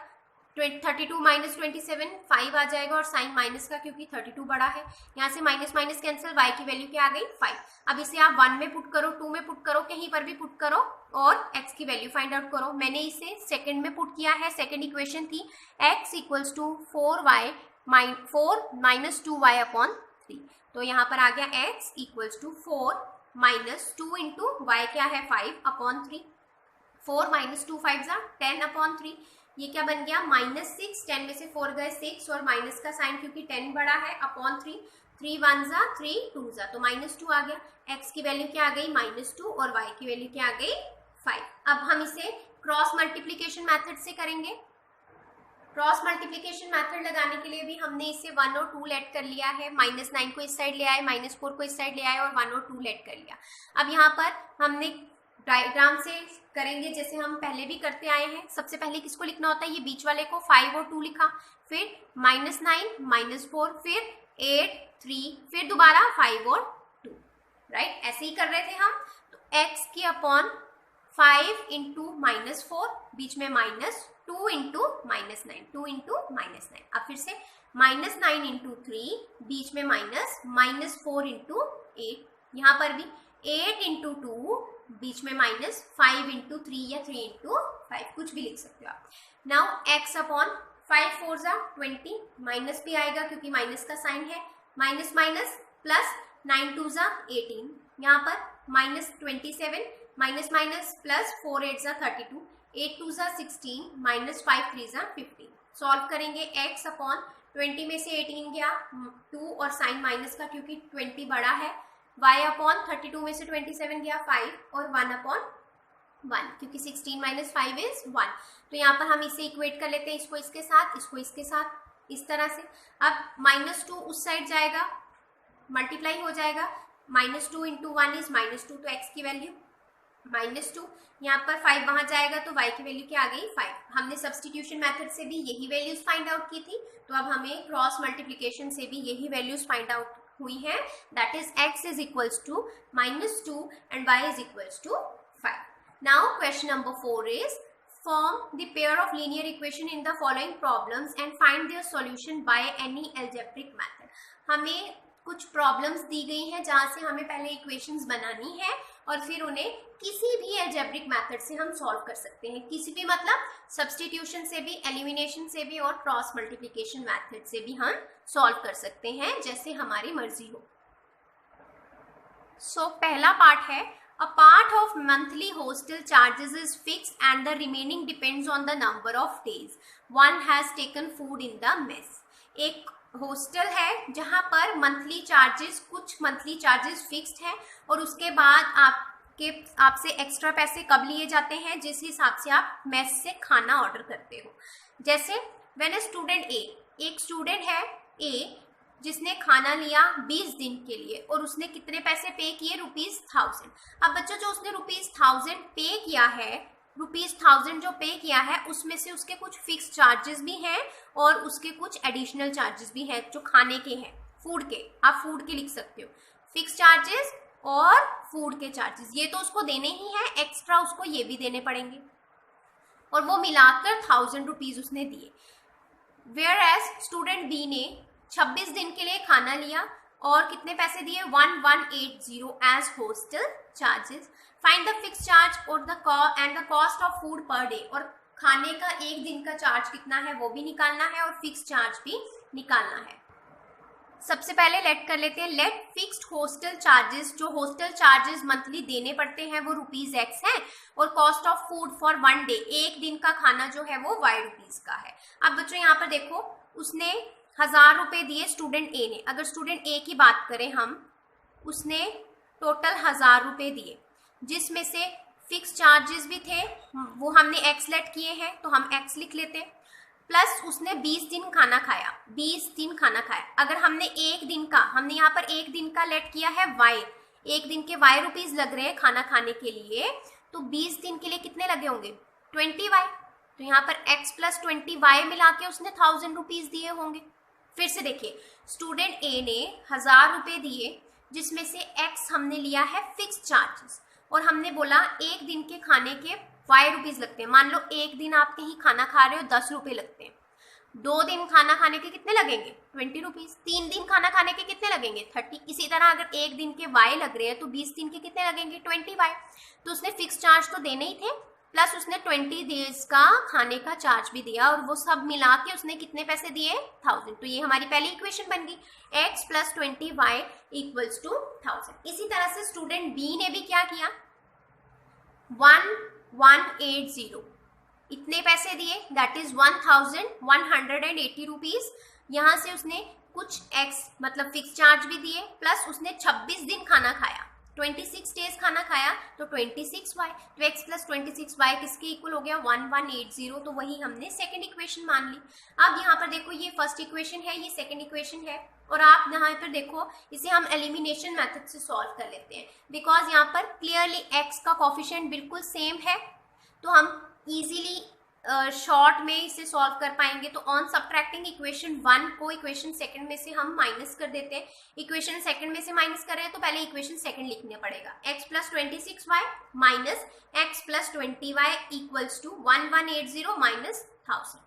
32 - 27 5 आ जाएगा और साइन माइनस का क्योंकि 32 बड़ा है, यहाँ से माइनस माइनस कैंसिल, y की वैल्यू क्या आ गई, 5। अब इसे आप 1 में पुट करो, 2 में पुट करो, कहीं पर भी पुट करो और x की वैल्यू फाइंड आउट करो। मैंने इसे सेकंड में पुट किया है, सेकंड इक्वेशन थी x = 4y 4 - 2y/3। तो यहाँ पर आ गया x = 4 - 2 × y क्या है 5/3, 4 - 2 5 = 10/3। ये क्या बन गया, -6, 10 में से 4 गए 6 और माइनस का साइन क्योंकि 10 बड़ा है /3, 3 1 = 3 2 = तो -2 आ गया। x की वैल्यू क्या आ गई, -2 और y की वैल्यू क्या आ गई, 5। अब हम इसे क्रॉस मल्टीप्लिकेशन मेथड से करेंगे। क्रॉस मल्टीप्लिकेशन मेथड लगाने के लिए भी हमने इससे 1 और 2 लेट कर लिया है, -9 को इस साइड ले आए, -4 को इस साइड ले आए और 1 और 2 लेट कर लिया। अब यहाँ पर हमने डायग्राम से करेंगे जैसे हम पहले भी करते आए हैं। सबसे पहले किसको लिखना होता है, ये बीच वाले को, 5 और 2 लिखा, फिर -9 - 4, फिर 8 3, फिर दोबारा 5 और 2, राइट, ऐसे ही कर रहे थे हम। तो x की अपॉन 5 × -4, बीच में -2 × -9, 2 × -9। अब फिर से -9 × 3, बीच में -4 × 8, यहाँ पर भी 8 × 2, बीच में -5 × 3 या 3 × 5, कुछ भी लिख सकते हो आप। नाउ x अपॉन 5 4 = 20, माइनस भी आएगा क्योंकि माइनस का साइन है, माइनस माइनस प्लस 9 2 = 18, यहाँ पर -27, माइनस माइनस प्लस 4 8 = 32, 8 2 = 16, -5 3 = 15। सॉल्व करेंगे, x अपॉन 20 में से 18 गया 2 और साइन माइनस का क्योंकि 20 बड़ा है, y अपॉन 32 में से 27 गया 5 और 1/1 क्योंकि 16 - 5 = 1। तो यहाँ पर हम इसे इक्वेट कर लेते हैं, इसको इसके साथ, इसको इसके साथ, इस तरह से। अब -2 उस साइड जाएगा, मल्टीप्लाई हो जाएगा, -2 × 1 = -2, तो x की वैल्यू -2, यहाँ पर 5 वहां जाएगा तो y की वैल्यू क्या आ गई, 5। हमने सब्स्टिट्यूशन मेथड से भी यही वैल्यूज फाइंड आउट की थी, तो अब हमें क्रॉस मल्टीप्लिकेशन से भी यही वैल्यूज फाइंड आउट हुई है, that is x = -2 and y = 5। Now question number 4 is form the pair of linear equation in the following problems and find their solution by any algebraic method। हमें कुछ problems दी गई हैं जहां से हमें पहले इक्वेशंस बनानी है और फिर उन्हें किसी भी एल्जेब्रिक मेथड से हम सॉल्व कर सकते हैं, किसी भी मतलब सब्स्टिट्यूशन से भी, एलिमिनेशन से भी और क्रॉस मल्टीप्लिकेशन मेथड से भी हम सॉल्व कर सकते हैं, जैसे हमारी मर्जी हो। सो पहला पार्ट है, a part of monthly hostel charges is fixed and the remaining depends on the number of days one has taken food in the mess। एक हॉस्टल है जहां पर मंथली चार्जेस, कुछ मंथली चार्जेस फिक्स्ड है और उसके बाद आपसे एक्स्ट्रा पैसे कब लिए जाते हैं, जिस हिसाब से आप मेस से खाना ऑर्डर करते हो। जैसे व्हेन ए स्टूडेंट ए, एक स्टूडेंट है ए जिसने खाना लिया 20 दिन के लिए और उसने कितने पैसे पे किए, ₹1000। अब बच्चों जो उसने ₹1000 पे किया है, ₹1000 जो पे किया है उसमें से उसके कुछ फिक्स चार्जेस भी हैं और उसके कुछ एडिशनल चार्जेस भी हैं जो खाने के हैं, फूड के, आप फूड के लिख सकते हो। फिक्स चार्जेस और फूड के चार्जेस, ये तो उसको देने ही है, एक्स्ट्रा उसको ये भी देने पड़ेंगे, और वो मिलाकर 1000 रुपीज उसने दिए। वेयर एज स्टूडेंट बी ने 26 दिन के लिए खाना लिया और कितने पैसे दिए, 1180 as hostel charges. Find the fix charge और the cost of food per day, और खाने का एक दिन का चार्ज कितना है वो भी निकालना है और फिक्स चार्ज भी निकालना है। सबसे पहले लेट कर लेते हैं, लेट फिक्स्ड हॉस्टल चार्जेस, जो हॉस्टल चार्जेस मंथली देने पड़ते हैं वो ₹X है, और cost of food for 1 day, एक दिन का खाना जो है वो Y रुपीज का है। अब बच्चों यहाँ पर देखो, उसने 1000 रुपए दिए स्टूडेंट ए ने। अगर स्टूडेंट ए की बात करें हम, उसने टोटल 1000 रुपए दिए, जिसमें से फिक्स चार्जेस भी थे, वो हमने X लेट किए हैं तो हम X लिख लेते हैं, प्लस उसने 20 दिन खाना खाया, 20 दिन खाना खाया। अगर हमने एक दिन का, हमने यहाँ पर एक दिन का लेट किया है Y, एक दिन के Y रुपीज लग रहे हैं खाना खाने के लिए, तो 20 दिन के लिए कितने लगे होंगे, 20Y। तो यहाँ पर X प्लस 20Y मिला के उसने 1000 रुपीज दिए होंगे। फिर से देखिए, स्टूडेंट ए ने 1000 रुपए दिए, जिसमें से X हमने लिया है फिक्स चार्जेस, और हमने बोला एक दिन के खाने के Y रुपीज लगते हैं। मान लो एक दिन आप कहीं खाना खा रहे हो 10 रुपए लगते हैं, 2 दिन खाना खाने के कितने लगेंगे, 20 रुपीज, 3 दिन खाना खाने के कितने लगेंगे, 30। इसी तरह अगर एक दिन के Y लग रहे हैं तो 20 दिन के कितने लगेंगे, 20Y। तो उसने फिक्स चार्ज तो देने ही थे, प्लस उसने 20 डेज का खाने का चार्ज भी दिया, और वो सब मिला के उसने कितने पैसे दिए, 1000। तो ये हमारी पहली इक्वेशन बन गई, X plus 20Y equals to 1000। इसी तरह से स्टूडेंट बी ने भी क्या किया, 1180 इतने पैसे दिए, दैट इज 1180 रुपीज। यहाँ से उसने कुछ X मतलब फिक्स चार्ज भी दिए, प्लस उसने 26 दिन खाना खाया, 26 डेज खाना खाया, तो 26Y। तो X प्लस 26Y किसके इक्वल हो गया, 1180। तो वही हमने सेकेंड इक्वेशन मान ली। अब यहाँ पर देखो, ये फर्स्ट इक्वेशन है, ये सेकेंड इक्वेशन है, और आप यहाँ पर देखो इसे हम एलिमिनेशन मेथड से सॉल्व कर लेते हैं, बिकॉज यहाँ पर क्लियरली X का कोफिशिएंट बिल्कुल सेम है, तो हम इजीली शॉर्ट में इसे सॉल्व कर पाएंगे। तो ऑन सब्ट्रैक्टिंग इक्वेशन 1 को इक्वेशन सेकंड में से हम माइनस कर देते हैं। इक्वेशन सेकंड में से माइनस कर रहे हैं तो पहले इक्वेशन सेकंड लिखना पड़ेगा, X plus 26Y minus X plus 20Y equals to 1180 minus 1000,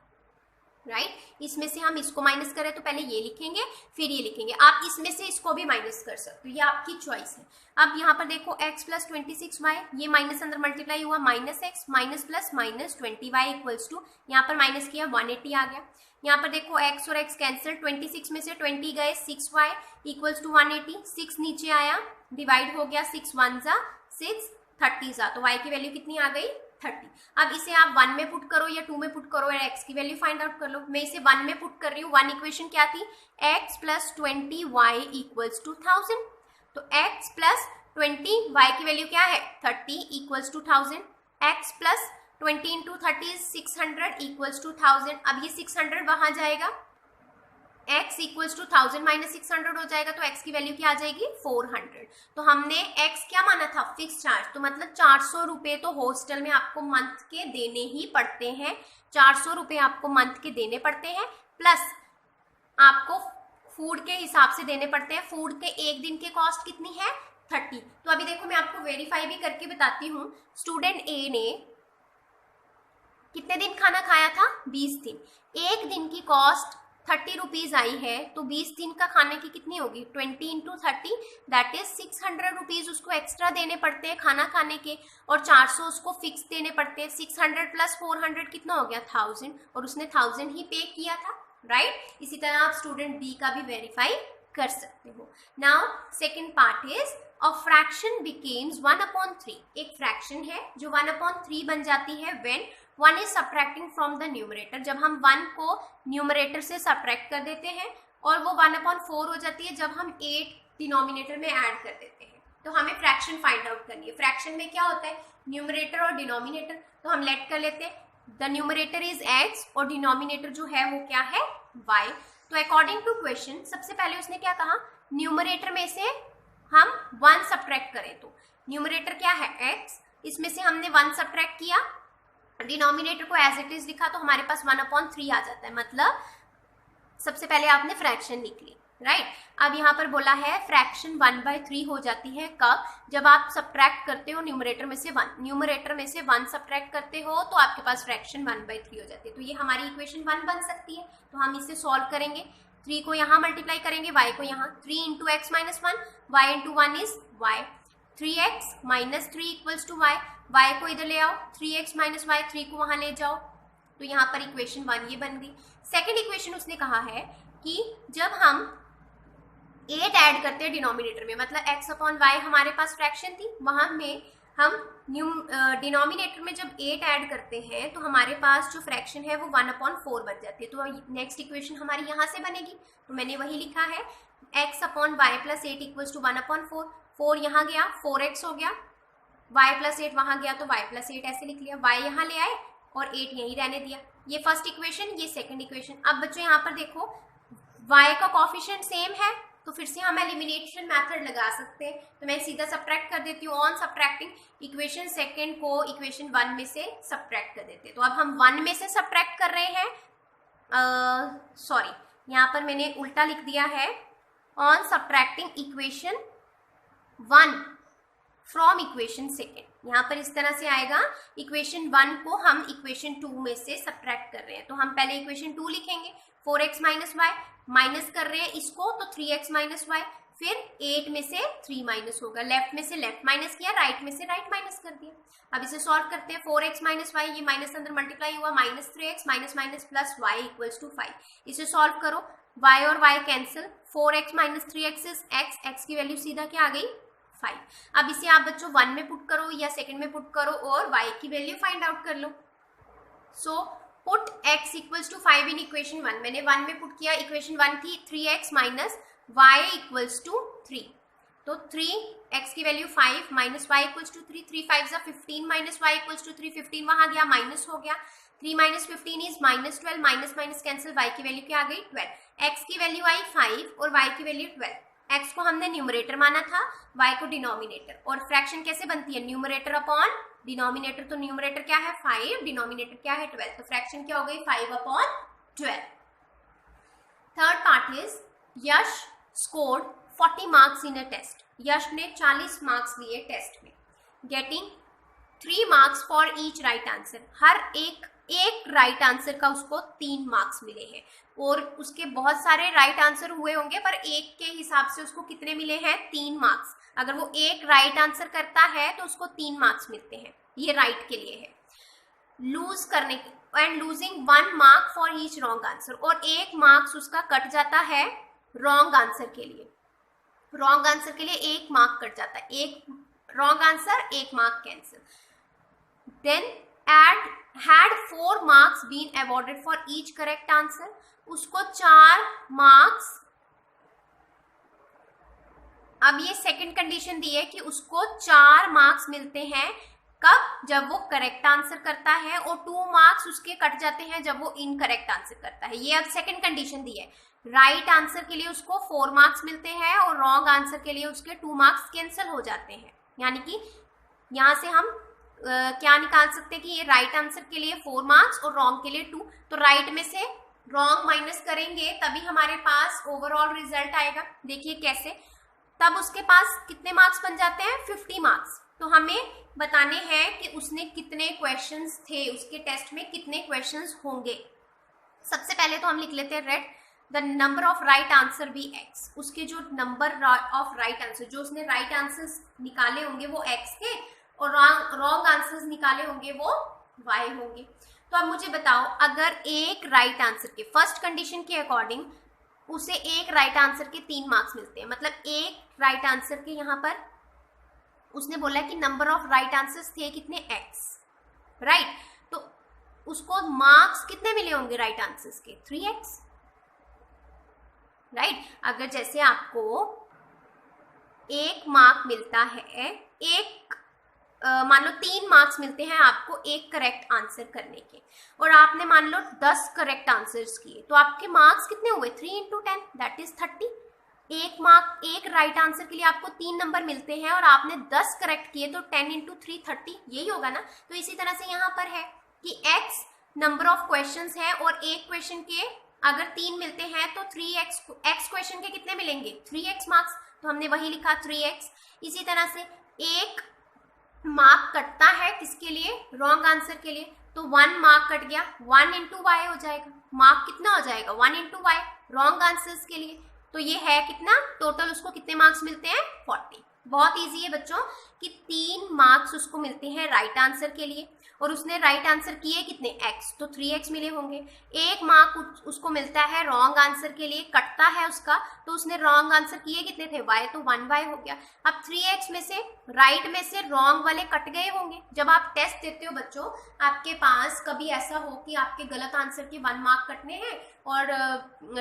right. इसमें से हम इसको माइनस करें तो पहले ये लिखेंगे फिर ये लिखेंगे, आप इसमें से इसको भी माइनस कर सकते हो, ये आपकी चॉइस है। अब यहाँ पर देखो X प्लस 26Y, ये माइनस अंदर मल्टीप्लाई हुआ, minus X minus plus minus 20Y equals to, यहाँ पर माइनस किया 180 आ गया। यहाँ पर देखो X और X कैंसिल, 26 में से 20 गए, 6Y इक्वल्स टू 180, 6 नीचे आया, डिवाइड हो गया, 6 1 जा 6, 30 जा, तो Y की वैल्यू कितनी आ गई, 30। अब इसे आप 1 में पुट करो या 2 में पुट करो, या X की वैल्यू फाइंड आउट कर लो। मैं इसे 1 में पुट कर रही हूँ। 1 इक्वेशन क्या थी, X plus 20Y equals to 1000। तो X प्लस 20Y की वैल्यू क्या है, 30 equals to 1000। X plus 20 into 30 is 600 equals to 1000। अब ये 600 वहां जाएगा, X इक्वल्स टू 1000 माइनस 600 हो जाएगा, तो X की वैल्यू क्या आ जाएगी, 400। तो हमने X क्या माना था, फिक्स चार्ज, तो मतलब 400 रुपए तो हॉस्टल में आपको मंथ के देने ही पड़ते हैं, 400 रुपए आपको मंथ के देने पड़ते हैं, प्लस आपको फूड के हिसाब से देने पड़ते हैं। फूड के एक दिन के कॉस्ट कितनी है, 30। तो अभी देखो मैं आपको वेरीफाई भी करके बताती हूँ। स्टूडेंट ए ने कितने दिन खाना खाया था, 20 दिन, एक दिन की कॉस्ट 30 रुपीज आई है, तो 20 दिन का खाने की कितनी होगी, 20 इंटू 30 दैट इज 600 रुपीज उसको एक्स्ट्रा देने पड़ते हैं खाना खाने के, और 400 उसको फिक्स देने पड़ते हैं। 600 प्लस 400 कितना हो गया, 1000, और उसने 1000 ही पे किया था, राइट। इसी तरह आप स्टूडेंट बी का भी वेरीफाई कर सकते हो। Now second part is a fraction becomes 1/3। एक फ्रैक्शन है जो 1/3 बन जाती है when 1 is subtracting from the numerator, जब हम 1 को न्यूमरेटर से सब्ट्रैक्ट कर देते हैं, और वो 1/4 हो जाती है जब हम 8 डिनोमिनेटर में ऐड कर देते हैं। तो हमें फ्रैक्शन फाइंड आउट करनी है। फ्रैक्शन में क्या होता है, न्यूमरेटर और डिनोमिनेटर, तो हम लेट कर लेते हैं, द न्यूमरेटर इज X और डिनोमिनेटर जो है वो क्या है, Y। तो अकॉर्डिंग टू क्वेश्चन सबसे पहले उसने क्या कहा, न्यूमरेटर में से हम 1 सब्ट्रैक्ट करें, तो न्यूमरेटर क्या है X, इसमें से हमने 1 सब्ट्रैक्ट किया, डिनोमिनेटर को एज इट इज लिखा, तो हमारे पास 1/3 आ जाता है, मतलब सबसे पहले आपने फ्रैक्शन लिख ली, राइट। अब यहाँ पर बोला है फ्रैक्शन 1/3 हो जाती है कब, जब आप सब्ट्रैक्ट करते हो न्यूमरेटर में से 1, न्यूमरेटर में से 1 सब्ट्रैक्ट करते हो तो आपके पास फ्रैक्शन 1/3 हो जाती है। तो ये हमारी इक्वेशन 1 बन सकती है। तो हम इसे सॉल्व करेंगे, 3 को यहाँ मल्टीप्लाई करेंगे, y को यहाँ, 3 into x minus 1, y into 1 is y, 3x minus 3 equals to y, y को इधर ले आओ, 3x माइनस y, 3 को वहां ले जाओ, तो यहाँ पर इक्वेशन 1 ये बन गई। सेकेंड इक्वेशन उसने कहा है कि जब हम 8 ऐड करते हैं डिनोमिनेटर में, मतलब x अपॉन वाई हमारे पास फ्रैक्शन थी, वहां में हम डिनोमिनेटर में जब 8 ऐड करते हैं तो हमारे पास जो फ्रैक्शन है वो 1/4 बन जाती है। तो नेक्स्ट इक्वेशन हमारी यहाँ से बनेगी, तो मैंने वही लिखा है x upon y plus 8 equals to 1/4, 4 यहाँ गया 4x हो गया, y प्लस 8 वहां गया तो y प्लस 8 ऐसे लिख लिया, y यहाँ ले आए और 8 यहीं रहने दिया। ये फर्स्ट इक्वेशन, ये सेकंड इक्वेशन। अब बच्चों यहाँ पर देखो y का कोफिशिएंट सेम है, तो फिर से हम एलिमिनेशन मेथड लगा सकते हैं। तो मैं सीधा सब्ट्रैक्ट कर देती हूँ, ऑन सब्ट्रैक्टिंग इक्वेशन सेकंड को इक्वेशन 1 में से सब्ट्रैक्ट कर देते हैं। तो अब हम 1 में से सब्ट्रैक्ट कर रहे हैं, सॉरी यहाँ पर मैंने उल्टा लिख दिया है, on subtracting equation 1 from equation second. यहाँ पर इस तरह से आएगा, इक्वेशन 1 को हम इक्वेशन 2 में से सब्ट्रैक्ट कर रहे हैं। तो हम पहले इक्वेशन 2 लिखेंगे, 4x माइनस वाई, माइनस कर रहे हैं इसको तो 3x माइनस वाई, फिर 8 में से 3 माइनस होगा, लेफ्ट में से लेफ्ट माइनस किया, राइट में से राइट माइनस कर दिया। अब इसे सॉल्व करते हैं, 4x माइनस वाई, ये माइनस अंदर मल्टीप्लाई हुआ, minus 3x minus minus plus Y equals to 5। इसे सॉल्व करो, y और y cancel, 4x minus 3x is x, x की वैल्यू सीधा क्या आ गई 5। अब इसे आप बच्चों 1 में पुट करो या सेकंड में पुट करो और y की वैल्यू फाइंड आउट कर लो। So put x equals to 5 in equation 1, मैंने 1 में पुट किया, इक्वेशन 1 थी 3x minus y equals to 3, तो 3x की value 5 minus y equals to 3, 3 5 जा 15 माइनस y इक्वल्स टू 3, 15 वहां गया माइनस हो गया, 3 minus 15 is minus 12, minus minus cancel, y की वैल्यू क्या आ गई 12, x की वैल्यू आई 5 और y की वैल्यू 12। x को हमने न्यूमरेटर माना था, y को डिनोमिनेटर, और फ्रैक्शन कैसे बनती है, न्यूमरेटर अपॉन डिनोमिनेटर, तो न्यूमरेटर क्या है 5, डिनोमिनेटर क्या है 12, तो फ्रैक्शन क्या हो गई 5/12। Third part is Yash scored 40 marks in a test, Yash ने 40 मार्क्स लिए टेस्ट में, getting 3 marks for each right answer, हर एक राइट आंसर का उसको 3 मार्क्स मिले हैं, और उसके बहुत सारे राइट आंसर हुए होंगे पर एक के हिसाब से उसको कितने मिले हैं 3 मार्क्स। अगर वो एक राइट आंसर करता है तो उसको 3 मार्क्स मिलते हैं, ये राइट के लिए है। लूज करने के and losing 1 mark for each wrong answer, और 1 मार्क्स उसका कट जाता है रॉन्ग आंसर के लिए, रॉन्ग आंसर के लिए 1 मार्क कट जाता है, 1 wrong answer 1 mark cancel. Then had 4 marks been awarded for each correct answer, उसको 4 मार्क्स, अब ये सेकंड कंडीशन दी है कि उसको 4 मार्क्स मिलते हैं कब, जब वो करेक्ट आंसर करता है, और 2 मार्क्स उसके कट जाते हैं जब वो इनकरेक्ट आंसर करता है। ये अब सेकंड कंडीशन दी है, राइट आंसर के लिए उसको 4 मार्क्स मिलते हैं और रॉन्ग आंसर के लिए उसके 2 मार्क्स कैंसिल हो जाते हैं। यानी कि यहाँ से हम क्या निकाल सकते हैं कि ये राइट आंसर के लिए 4 मार्क्स और रॉन्ग के लिए 2, तो राइट में से रॉन्ग माइनस करेंगे तभी हमारे पास ओवरऑल रिजल्ट आएगा। देखिए कैसे, तब उसके पास कितने मार्क्स बन जाते हैं 50 मार्क्स। तो हमें बताने हैं कि उसने कितने क्वेश्चंस थे, उसके टेस्ट में कितने क्वेश्चंस होंगे। सबसे पहले तो हम लिख लेते हैं let the number of right answer be x, उसके जो नंबर ऑफ राइट आंसर, जो उसने राइट आंसर्स निकाले होंगे वो x के, और रॉन्ग आंसर्स निकाले होंगे वो y होंगे। तो अब मुझे बताओ, अगर एक राइट आंसर के फर्स्ट कंडीशन के अकॉर्डिंग उसे एक राइट आंसर के 3 मार्क्स मिलते हैं, मतलब एक राइट आंसर के यहाँ पर उसने बोला कि नंबर ऑफ राइट आंसर्स थे कितने x, राइट, तो उसको मार्क्स कितने मिले होंगे राइट आंसर्स के 3x, राइट। अगर जैसे आपको 1 मार्क मिलता है, मान लो 3 मार्क्स मिलते हैं आपको एक करेक्ट आंसर करने के, और आपने मान लो 10 करेक्ट आंसर्स किए, तो आपके मार्क्स कितने हुए 3 × 10 दैट इज 30। एक राइट आंसर के लिए आपको 3 नंबर मिलते हैं और आपने 10 करेक्ट किए, तो 10 × 3 30, यही होगा ना। तो इसी तरह से यहाँ पर है कि x नंबर ऑफ क्वेश्चंस है और एक क्वेश्चन के अगर 3 मिलते हैं तो 3x, x क्वेश्चन के कितने मिलेंगे 3x मार्क्स, तो हमने वही लिखा 3x। इसी तरह से एक मार्क कटता है किसके लिए, रॉन्ग आंसर के लिए, तो 1 मार्क कट गया, 1 इंटू वाई हो जाएगा, मार्क कितना हो जाएगा 1 इंटू वाई रॉन्ग आंसर्स के लिए। तो ये है कितना टोटल, उसको कितने मार्क्स मिलते हैं 40। बहुत इजी है बच्चों कि 3 मार्क्स उसको मिलते हैं राइट आंसर के लिए, और उसने राइट आंसर किए कितने x, तो 3x मिले होंगे। 1 मार्क उसको मिलता है रॉन्ग आंसर के लिए, कटता है उसका, तो उसने रॉन्ग आंसर किए कितने थे y, तो 1y हो गया। अब 3x में से राइट में से रॉन्ग वाले कट गए होंगे। जब आप टेस्ट देते हो बच्चों, आपके पास कभी ऐसा हो कि आपके गलत आंसर के 1 मार्क कटने हैं और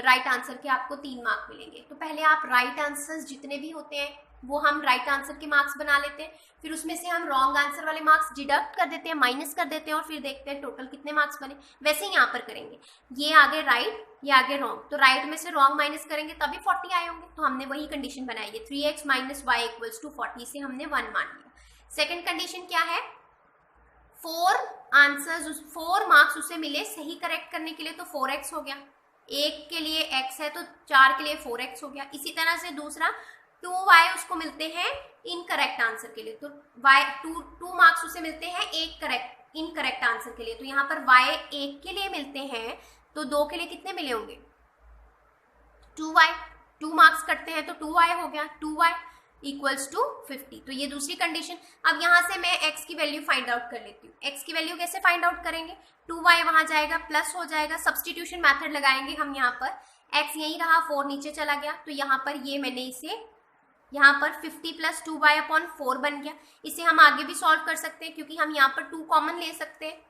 राइट आंसर के आपको 3 मार्क मिलेंगे, तो पहले आप राइट आंसर्स जितने भी होते हैं वो हम राइट आंसर के मार्क्स बना लेते हैं, फिर उसमें से हम रॉन्ग आंसर वाले मार्क्स डिडक्ट कर देते हैं, माइनस कर देते हैं, और फिर देखते हैं टोटल कितने मार्क्स बने। वैसे ही यहाँ पर करेंगे, ये आगे राइट, ये आगे रॉन्ग, तो राइट में से रॉन्ग माइनस करेंगे तभी 40 आए होंगे। तो हमने वही कंडीशन बनाई है, 3x minus y equals to 40 से हमने 1 मान लिया। सेकेंड कंडीशन क्या है, 4 मार्क्स उसे मिले सही करेक्ट करने के लिए, तो 4x हो गया। 1 के लिए x है तो 4 के लिए 4x हो गया। इसी तरह से दूसरा 2y उसको मिलते हैं इनकरेक्ट आंसर के लिए, तो y 2 मार्क्स उसे मिलते हैं इनकरेक्ट आंसर के लिए, तो यहाँ पर y 1 के लिए मिलते हैं, तो 2 के लिए कितने मिले होंगे 2y, 2 मार्क्स कटते हैं तो 2y हो गया, 2y इक्वल्स टू 50। तो ये दूसरी कंडीशन। अब यहाँ से मैं x की वैल्यू फाइंड आउट कर लेती हूँ। x की वैल्यू कैसे फाइंड आउट करेंगे, 2y वहां जाएगा प्लस हो जाएगा, सब्सटीट्यूशन मेथड लगाएंगे हम यहाँ पर, x यही रहा 4 नीचे चला गया, तो यहाँ पर ये मैंने इसे यहाँ पर 50 प्लस 2y अपॉन 4 बन गया। इसे हम आगे भी सॉल्व कर सकते हैं क्योंकि हम यहाँ पर 2 कॉमन ले सकते हैं।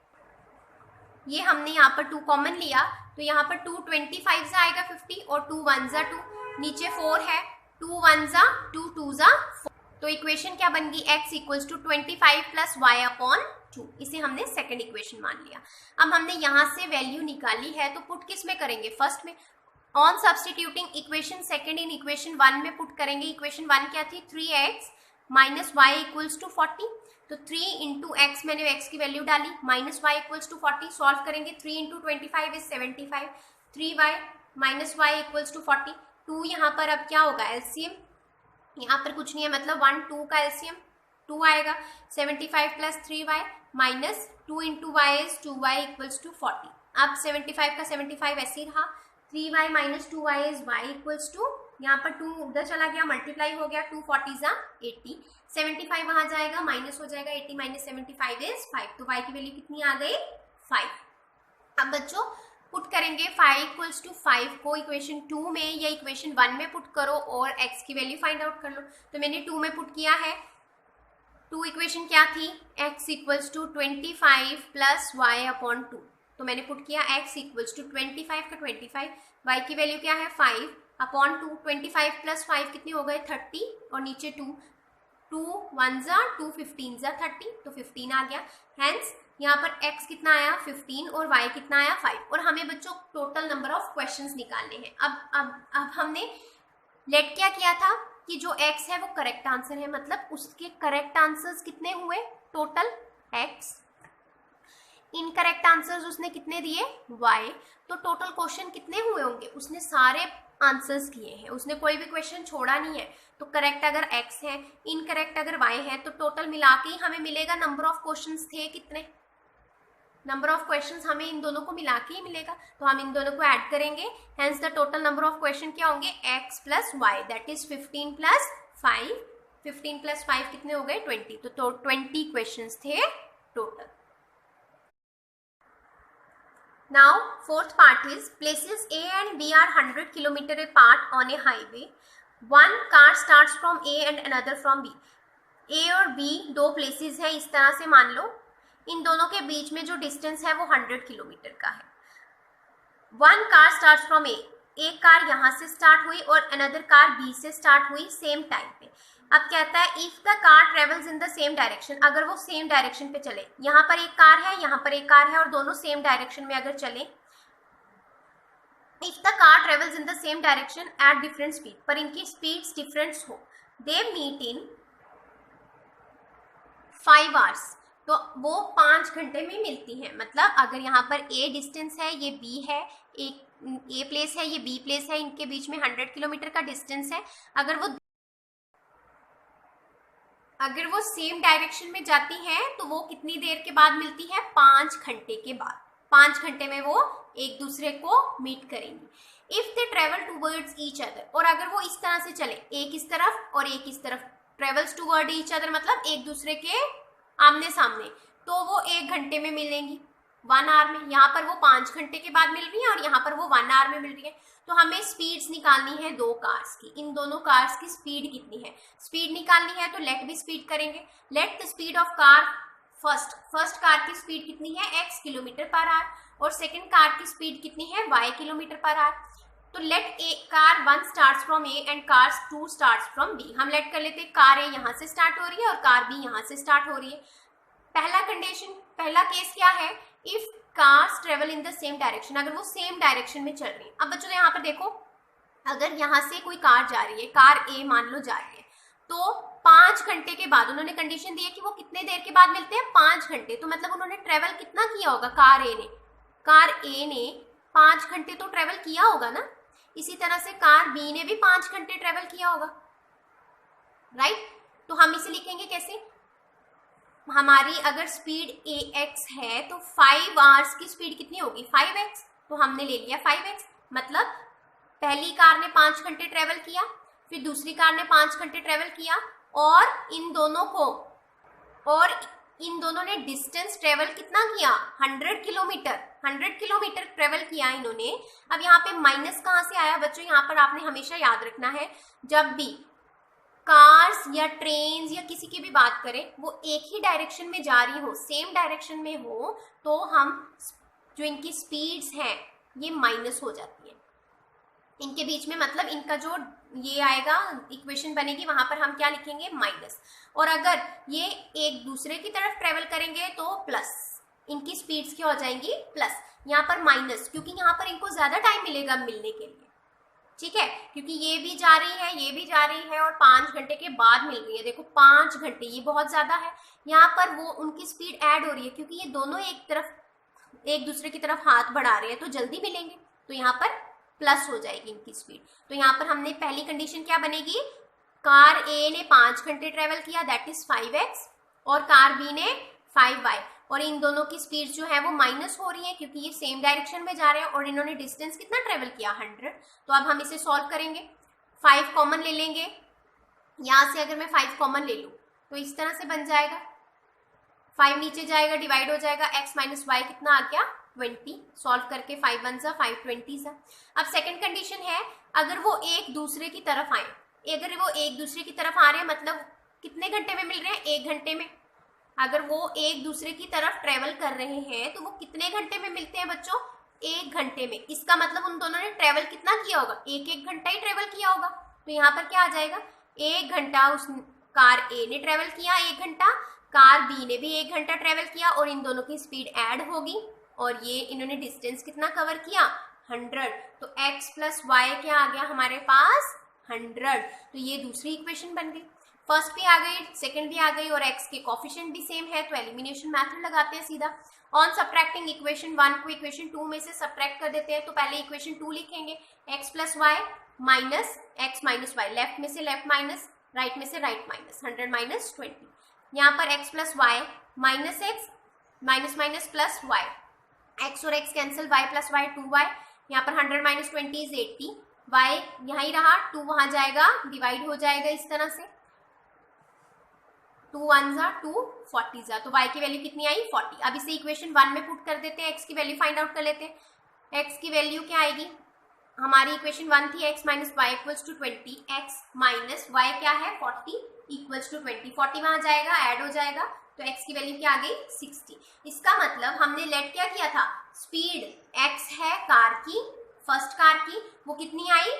ये हमने यहाँ पर 2 कॉमन लिया, तो यहाँ पर 2 25 से आएगा 50 और 2 1 जा 2, नीचे 4 है, 2 1 जा 2 2 जा 4, तो इक्वेशन क्या बन गई x equals to 25 plus y upon 2। इसे हमने सेकंड इक्वेशन मान लिया। अब हमने यहाँ से वैल्यू निकाली है, तो पुट किस में करेंगे, फर्स्ट में। On substituting equation second in equation 1 में पुट करेंगे। इक्वेशन 1 क्या थी, 3x minus y equals to 40, तो 3 इंटू एक्स, मैंने x की वैल्यू डाली, minus y equals to 40, solve करेंगे, 3 into 25 is 75, 3y minus y equals to 40, 2 यहाँ पर अब क्या होगा एलसीएम, यहाँ पर कुछ नहीं है, मतलब 1 2 का एलसीएम 2 आएगा, 75 plus 3y minus 2 into y is 2y equals to 40। अब 75 का 75 ऐसे ही रहा, 3y minus 2y is y equals to, यहाँ पर 2 उधर चला गया, मल्टीप्लाई हो गया, 2 40 जा 80, 75 वहां जाएगा, माइनस हो जाएगा, 80 माइनस 75 इज 5, तो y की वैल्यू कितनी आ गई 5। अब बच्चों पुट करेंगे 5 इक्वल्स टू 5 को इक्वेशन 2 में या इक्वेशन 1 में पुट करो और x की वैल्यू फाइंड आउट कर लो। तो मैंने 2 में पुट किया है, 2 इक्वेशन क्या थी, x equals to 25 plus y upon 2, तो मैंने पुट किया x इक्वल्स टू 25 का 25, y की वैल्यू क्या है 5 अपॉन 2, 25 प्लस 5 कितने हो गए 30, और नीचे 2 2 1 जा 2 15 जा 30, तो 15 आ गया। हेंस यहाँ पर x कितना आया 15 और y कितना आया 5, और हमें बच्चों टोटल नंबर ऑफ क्वेश्चंस निकालने हैं। अब हमने लेट क्या किया था कि जो x है वो करेक्ट आंसर है, मतलब उसके करेक्ट आंसर्स कितने हुए टोटल x, इनकरेक्ट आंसर्स उसने कितने दिए y, तो टोटल क्वेश्चन कितने हुए होंगे, उसने सारे आंसर्स किए हैं, उसने कोई भी क्वेश्चन छोड़ा नहीं है। तो करेक्ट अगर x है, इनकरेक्ट अगर y है, तो टोटल मिला के ही हमें मिलेगा नंबर ऑफ क्वेश्चंस थे कितने, नंबर ऑफ क्वेश्चंस हमें इन दोनों को मिला के ही मिलेगा, तो हम इन दोनों को ऐड करेंगे, hence the total number of question क्या होंगे x plus y, that is 15 plus 5, 15 plus 5 कितने हो गए 20, तो 20 क्वेश्चंस थे total. Now fourth part is places A and B are 100 km apart on a highway. One car starts from A and another from B. A और B दो places है, इस तरह से मान लो इन दोनों के बीच में जो डिस्टेंस है वो 100 किलोमीटर का है। One car starts from A, एक कार यहाँ से स्टार्ट हुई और अनदर कार B से स्टार्ट हुई सेम टाइम पे। अब कहता है if the car travels in the same direction, अगर वो सेम डायरेक्शन पे चले, यहाँ पर एक कार है, यहाँ पर एक कार है, और दोनों सेम डायरेक्शन में अगर चले, if the car travels in the same direction at different speed, पर इनकी स्पीड्स डिफरेंट हो, दे मीट इन 5 आवर्स, तो वो 5 घंटे में मिलती हैं। मतलब अगर यहाँ पर A डिस्टेंस है, ये B है, एक ए प्लेस है, ये बी प्लेस है, इनके बीच में 100 किलोमीटर का डिस्टेंस है। अगर वो सेम डायरेक्शन में जाती हैं तो वो कितनी देर के बाद मिलती है? 5 घंटे के बाद। 5 घंटे में वो एक दूसरे को मीट करेंगी। If they travel towards each other, और अगर वो इस तरह से चले, एक इस तरफ और एक इस तरफ, ट्रेवल्स टूवर्ड ईच अदर मतलब एक दूसरे के आमने सामने, तो वो 1 घंटे में मिलेंगी, 1 आवर में। यहाँ पर वो 5 घंटे के बाद मिल रही है और यहाँ पर वो 1 आवर में मिल रही है। तो हमें स्पीड्स निकालनी है दो कार्स की। इन दोनों कार्स की स्पीड कितनी है? स्पीड निकालनी है तो लेट भी स्पीड करेंगे। Let the speed of car first car की स्पीड कितनी है? x किलोमीटर पर आवर, और सेकंड कार की स्पीड कितनी है? y kilometre per hour. तो let A car 1 starts from A and car 2 starts from B. हम लेट कर लेते हैं कार ए यहाँ से स्टार्ट हो रही है और कार बी यहाँ से स्टार्ट हो रही है। पहला केस क्या है? If cars travel in the same direction, अगर वो सेम डायरेक्शन में चल रही है। अब बच्चों यहाँ पर देखो, अगर यहाँ से कोई कार जा रही है, कार ए मान लो जा रही है, तो 5 घंटे के बाद उन्होंने कंडीशन दी है कि वो कितने देर के बाद मिलते हैं? 5 घंटे। तो मतलब उन्होंने ट्रेवल कितना किया होगा? कार ए ने 5 घंटे तो ट्रेवल किया होगा ना। इसी तरह से कार बी ने भी 5 घंटे ट्रेवल किया होगा, राइट। तो हम इसे लिखेंगे कैसे? हमारी अगर स्पीड ax है तो 5 आवर्स की स्पीड कितनी होगी? 5x। तो हमने ले लिया 5x, मतलब पहली कार ने 5 घंटे ट्रेवल किया, फिर दूसरी कार ने 5 घंटे ट्रेवल किया, और इन दोनों ने डिस्टेंस ट्रेवल कितना किया? 100 किलोमीटर। 100 किलोमीटर ट्रेवल किया इन्होंने। अब यहाँ पे माइनस कहाँ से आया बच्चों? यहाँ पर आपने हमेशा याद रखना है, जब भी कार्स या ट्रेन्स या किसी की भी बात करें, वो एक ही डायरेक्शन में जा रही हो, सेम डायरेक्शन में हो, तो हम जो इनकी स्पीड्स हैं ये माइनस हो जाती है इनके बीच में। मतलब इनका जो ये आएगा इक्वेशन बनेगी, वहां पर हम क्या लिखेंगे? माइनस। और अगर ये एक दूसरे की तरफ ट्रेवल करेंगे तो प्लस, इनकी स्पीड्स क्या हो जाएंगी? प्लस। यहाँ पर माइनस, क्योंकि यहाँ पर इनको ज्यादा टाइम मिलेगा मिलने के लिए, ठीक है, क्योंकि ये भी जा रही है, ये भी जा रही है, और 5 घंटे के बाद मिल रही है। देखो 5 घंटे, ये बहुत ज्यादा है। यहाँ पर वो उनकी स्पीड ऐड हो रही है, क्योंकि ये दोनों एक दूसरे की तरफ हाथ बढ़ा रहे हैं, तो जल्दी मिलेंगे। तो यहाँ पर प्लस हो जाएगी इनकी स्पीड। तो यहाँ पर हमने पहली कंडीशन क्या बनेगी? कार ए ने 5 घंटे ट्रेवल किया, दैट इज 5x, और कार बी ने 5y, और इन दोनों की स्पीड जो है वो माइनस हो रही है, क्योंकि ये सेम डायरेक्शन में जा रहे हैं, और इन्होंने डिस्टेंस कितना ट्रेवल किया? 100। तो अब हम इसे सॉल्व करेंगे। 5 कॉमन ले लेंगे। यहाँ से अगर मैं 5 कॉमन ले लूँ तो इस तरह से बन जाएगा, 5 नीचे जाएगा, डिवाइड हो जाएगा, x माइनस वाई कितना आ गया? 20। सॉल्व करके 5 1 सा 5 20 सा। अब सेकंड कंडीशन है, अगर वो एक दूसरे की तरफ आए, अगर वो एक दूसरे की तरफ आ रहे हैं, मतलब कितने घंटे में मिल रहे हैं? 1 घंटे में। अगर वो एक दूसरे की तरफ ट्रेवल कर रहे हैं तो वो कितने घंटे में मिलते हैं बच्चों? 1 घंटे में। इसका मतलब उन दोनों ने ट्रेवल कितना किया होगा? 1 घंटा ही ट्रेवल किया होगा। तो यहाँ पर क्या आ जाएगा? 1 घंटा उस कार ए ने ट्रेवल किया, 1 घंटा, कार बी ने भी 1 घंटा ट्रेवल किया, और इन दोनों की स्पीड ऐड होगी, और ये इन्होंने डिस्टेंस कितना कवर किया? 100। तो x प्लस वाई क्या आ गया हमारे पास? 100। तो ये दूसरी इक्वेशन बन गई। फर्स्ट भी आ गई, सेकंड भी आ गई, और x के कोफिशिएंट भी सेम है, तो एलिमिनेशन मेथड लगाते हैं सीधा। ऑन सब्ट्रैक्टिंग इक्वेशन 1 को इक्वेशन 2 में से सब्ट्रैक्ट कर देते हैं। तो पहले इक्वेशन 2 लिखेंगे, x plus Y minus x minus y, left में से लेफ्ट माइनस, राइट में से राइट माइनस, 100 माइनस 20। यहाँ पर x plus Y minus x minus minus plus y, x और x cancel, y plus y 2y, यहाँ पर 100 माइनस 20 इज 80, y यहाँ ही रहा, 2 वहां जाएगा, डिवाइड हो जाएगा इस तरह से, 2 1 जा 2 40 जा, तो y की वैल्यू कितनी आई? 40। अब इसे इक्वेशन 1 में पुट कर देते हैं, x की वैल्यू फाइंड आउट कर लेते हैं। x की वैल्यू क्या आएगी? हमारी इक्वेशन 1 थी x minus y equals to 20, x minus y क्या है? 40 इक्वल्स टू 20, 40 वहां जाएगा, ऐड हो जाएगा, तो x की वैल्यू क्या आ गई? 60। इसका मतलब हमने लेट क्या किया था? स्पीड x है कार की, फर्स्ट कार की, वो कितनी आई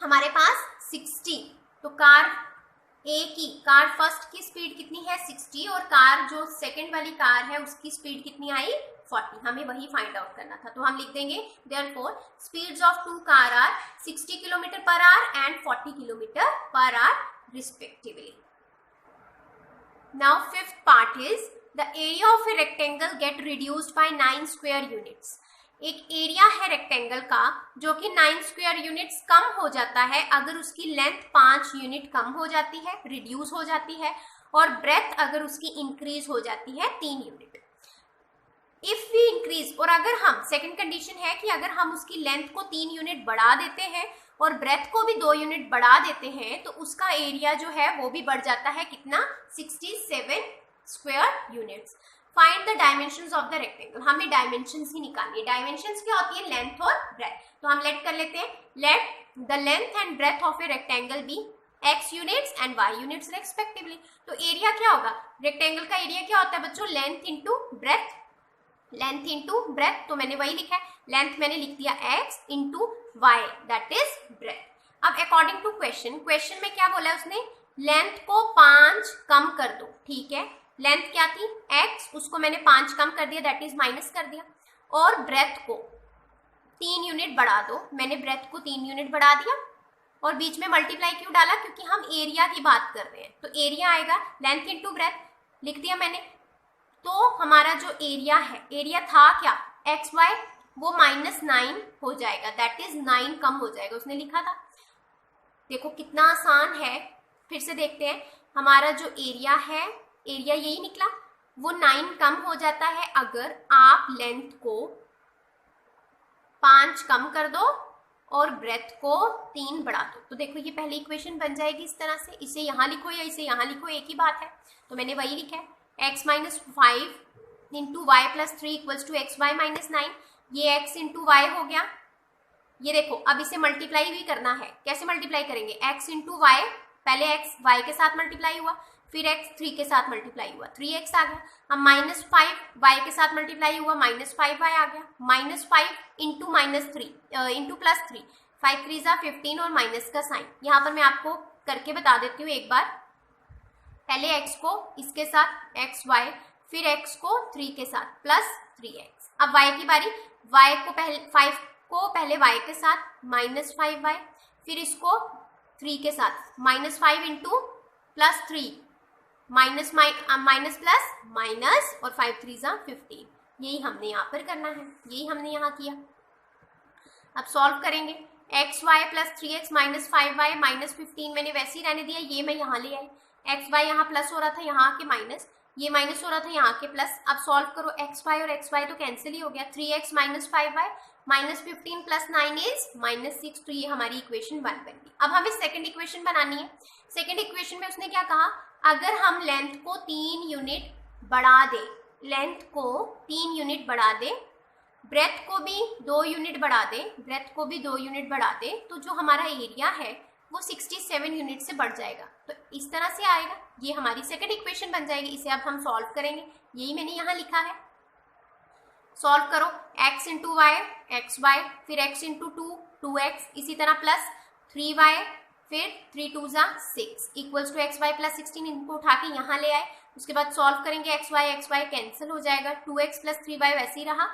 हमारे पास? 60। तो कार ए की, कार फर्स्ट की स्पीड कितनी है? 60, और कार जो सेकंड वाली कार है उसकी स्पीड कितनी आई? 40। हमें वही फाइंड आउट करना था। तो हम लिख देंगे therefore speeds of 2 car are 60 kilometre per hour and 40 kilometre per hour respectively. Now fifth part is the area of a rectangle get reduced by 9 square units. एक एरिया है रेक्टेंगल का जो कि 9 स्क्वायर यूनिट्स कम हो जाता है अगर उसकी लेंथ 5 यूनिट कम हो जाती है, रिड्यूस हो जाती है, और ब्रेथ अगर उसकी इंक्रीज हो जाती है 3 यूनिट। इफ वी इंक्रीज, और अगर हम, सेकंड कंडीशन है कि अगर हम उसकी लेंथ को 3 यूनिट बढ़ा देते हैं और ब्रेथ को भी 2 यूनिट बढ़ा देते हैं तो उसका एरिया जो है वो भी बढ़ जाता है, कितना, 67 square units. Find the dimensions of the rectangle, हमें डायमेंशंस ही निकालनी है। डायमेंशंस क्या होती है, लेंथ और ब्रेथ। तो हम लेट कर लेते हैं, let the length and breadth of a rectangle be x units and y units respectively. तो एरिया क्या होगा, रेक्टेंगल का एरिया क्या होता है बच्चों, length into breadth, length into breadth. तो मैंने वही लिखा है, लेंथ मैंने लिख दिया x into y, that is breadth. अब अकॉर्डिंग टू क्वेश्चन, क्वेश्चन में क्या बोला है उसने, लेंथ को 5 कम कर दो, ठीक है। लेंथ क्या थी x, उसको मैंने 5 कम कर दिया, दैट इज माइनस कर दिया, और ब्रेथ को 3 यूनिट बढ़ा दो, मैंने ब्रेथ को 3 यूनिट बढ़ा दिया, और बीच में मल्टीप्लाई क्यों डाला, क्योंकि हम एरिया की बात कर रहे हैं। तो एरिया आएगा लेंथ इंटू ब्रेथ, लिख दिया मैंने। तो हमारा जो एरिया है, एरिया था क्या, एक्स वाई, वो -9 हो जाएगा, दैट इज 9 कम हो जाएगा, उसने लिखा था। देखो कितना आसान है, फिर से देखते हैं। हमारा जो एरिया है, एरिया यही निकला, वो 9 कम हो जाता है अगर आप लेंथ को 5 कम कर दो और ब्रेथ को 3 बढ़ा दो। तो देखो ये पहली इक्वेशन बन जाएगी इस तरह से, इसे यहाँ लिखो या इसे यहाँ लिखो, एक ही बात है। तो मैंने वही लिखा है, x - 5 into y plus 3 equals to x y -9, ये x इंटू वाई हो गया। ये देखो अब इसे मल्टीप्लाई भी करना है, कैसे मल्टीप्लाई करेंगे, x इंटू वाई, पहले x y के साथ मल्टीप्लाई हुआ, फिर x 3 के साथ मल्टीप्लाई हुआ, 3x आ गया। अब -5 y के साथ मल्टीप्लाई हुआ, -5y आ गया, -5 इंटू -3 इंटू +3, 5 3 = 15 और माइनस का साइन। यहाँ पर मैं आपको करके बता देती हूँ एक बार, पहले x को इसके साथ xy, फिर x को 3 के साथ +3x। अब y की बारी, y को पहले 5 को पहले y के साथ -5y, फिर इसको 3 के साथ -5 इंटू +3, माइनस प्लस माइनस, और 5 3 = 15। यही हमने यहाँ पर करना है, यही हमने यहाँ किया। अब सॉल्व करेंगे, x y plus 3x -5y -15 मैंने वैसे ही रहने दिया, ये मैं यहाँ ले आई। एक्स वाई यहाँ प्लस हो रहा था, यहाँ के माइनस, ये माइनस हो रहा था, यहाँ के प्लस। अब सॉल्व करो, एक्स वाई और एक्स वाई तो कैंसिल ही हो गया, 3x - 5y -15 + 9 इज -6। तो ये हमारी इक्वेशन 1 बन गई। अब हमें सेकंड इक्वेशन बनानी है। सेकंड इक्वेशन में उसने क्या कहा, अगर हम लेंथ को 3 यूनिट बढ़ा दे, लेंथ को 3 यूनिट बढ़ा दे, ब्रेथ को भी 2 यूनिट बढ़ा दे, ब्रेथ को भी 2 यूनिट बढ़ा दे, तो जो हमारा एरिया है वो 67 यूनिट से बढ़ जाएगा। तो इस तरह से आएगा, ये हमारी सेकंड इक्वेशन बन जाएगी। इसे अब हम सॉल्व करेंगे, यही मैंने यहाँ लिखा है। सॉल्व करो, x into y x y, फिर x इंटू 2x, इसी तरह प्लस 3y, फिर 3 2 = 6 equals to x y plus 16, इनको उठा के यहाँ ले आए। उसके बाद सॉल्व करेंगे, एक्स वाई कैंसिल हो जाएगा, 2x + 3y वैसे ही रहा,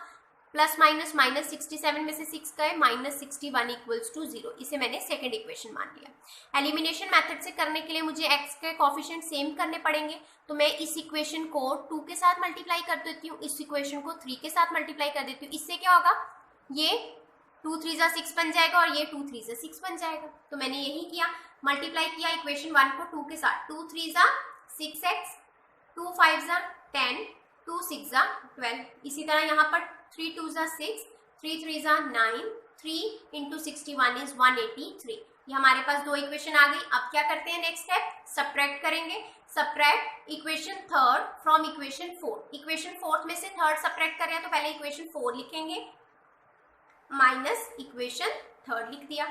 प्लस माइनस -67 में से 6 गए, -61 इक्वल्स टू 0। इसे मैंने सेकंड इक्वेशन मान लिया। एलिमिनेशन मेथड से करने के लिए मुझे x के कोफिशिएंट सेम करने पड़ेंगे, तो मैं इस इक्वेशन को 2 के साथ मल्टीप्लाई कर देती हूँ, इस इक्वेशन को 3 के साथ मल्टीप्लाई कर देती हूँ। इससे क्या होगा, ये 2 3 = 6 बन जाएगा और ये 2 3 = 6 बन जाएगा। तो मैंने यही किया, मल्टीप्लाई किया इक्वेशन 1 को 2 के साथ, 2 3 = 6x, 2 5 = 10, 2 6 = 12। इसी तरह यहाँ पर 3 2 = 6, 3 3 = 9, 3 × 61 इज 183। ये हमारे पास 2 इक्वेशन आ गई। अब क्या करते हैं, नेक्स्ट स्टेप सब्ट्रैक्ट करेंगे। Subtract equation third from equation 4। Equation fourth में से थर्ड सब्ट्रैक्ट कर रहे हैं, तो पहले इक्वेशन 4 लिखेंगे, माइनस इक्वेशन थर्ड लिख दिया।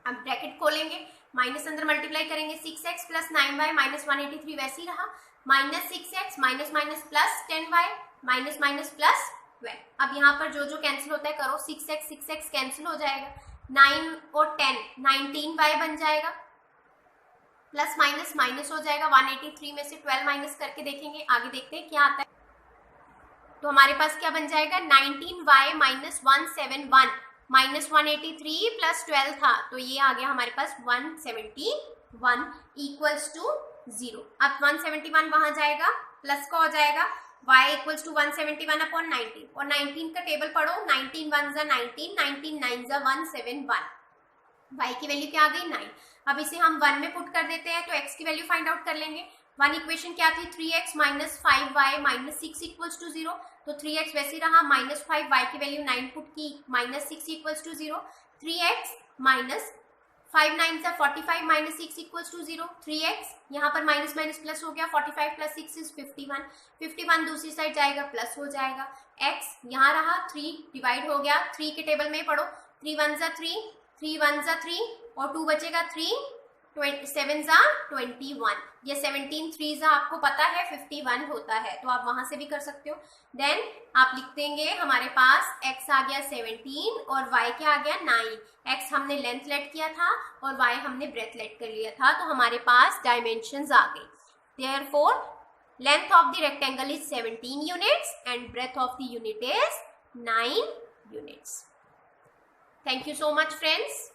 अब ब्रैकेट खोलेंगे, माइनस अंदर मल्टीप्लाई करेंगे, 6x + 9y -183 वैसे ही रहा, -6x minus plus 10y minus plus 12। अब यहाँ पर जो जो कैंसिल होता है करो, 6x कैंसिल हो जाएगा, 9 और 10 19y बन जाएगा, प्लस माइनस हो जाएगा, 183 में से 12 माइनस करके देखेंगे, आगे देखते हैं क्या आता है। तो हमारे पास क्या बन जाएगा, 19y - 171 -183 + 12 था, तो ये आ गया हमारे पास 171 इक्वल्स टू 0। अब 171 वहां जाएगा, प्लस का हो जाएगा, y इक्वल्स टू 171 अपॉन 19, और 19 का टेबल पढ़ो, 19 1 जा 19, 19 9 जा 171, y की वैल्यू क्या आ गई 9। अब इसे हम 1 में पुट कर देते हैं तो x की वैल्यू फाइंड आउट कर लेंगे। वन इक्वेशन क्या थी, 3x minus 5y minus 6 equals to 0, तो 3x वैसे रहा, माइनस 5, y की वैल्यू 9 पुट की, minus 6 equals to 0, 3x minus 5 9 से 45 माइनस 6 इक्वल्स टू 0, 3x यहाँ पर माइनस माइनस प्लस हो गया, 45 प्लस 6 इज 51, 51 दूसरी साइड जाएगा प्लस हो जाएगा, x यहाँ रहा, 3 डिवाइड हो गया, 3 के टेबल में पढ़ो, 3 1 जा 3, 3 1 जा 3 और 2 बचेगा 3, 7 जा 21, ये 17 3 जा आपको पता है 51 होता है, तो आप वहां से भी कर सकते हो। देन आप लिख देंगे हमारे पास x आ गया 17 और y क्या आ गया 9, x हमने लेंथ लेट किया था और y हमने ब्रेथ लेट कर लिया था, तो हमारे पास डायमेंशंस आ गई। Therefore length of the rectangle is 17 units and breadth of the unit is 9 units. Thank you so much friends.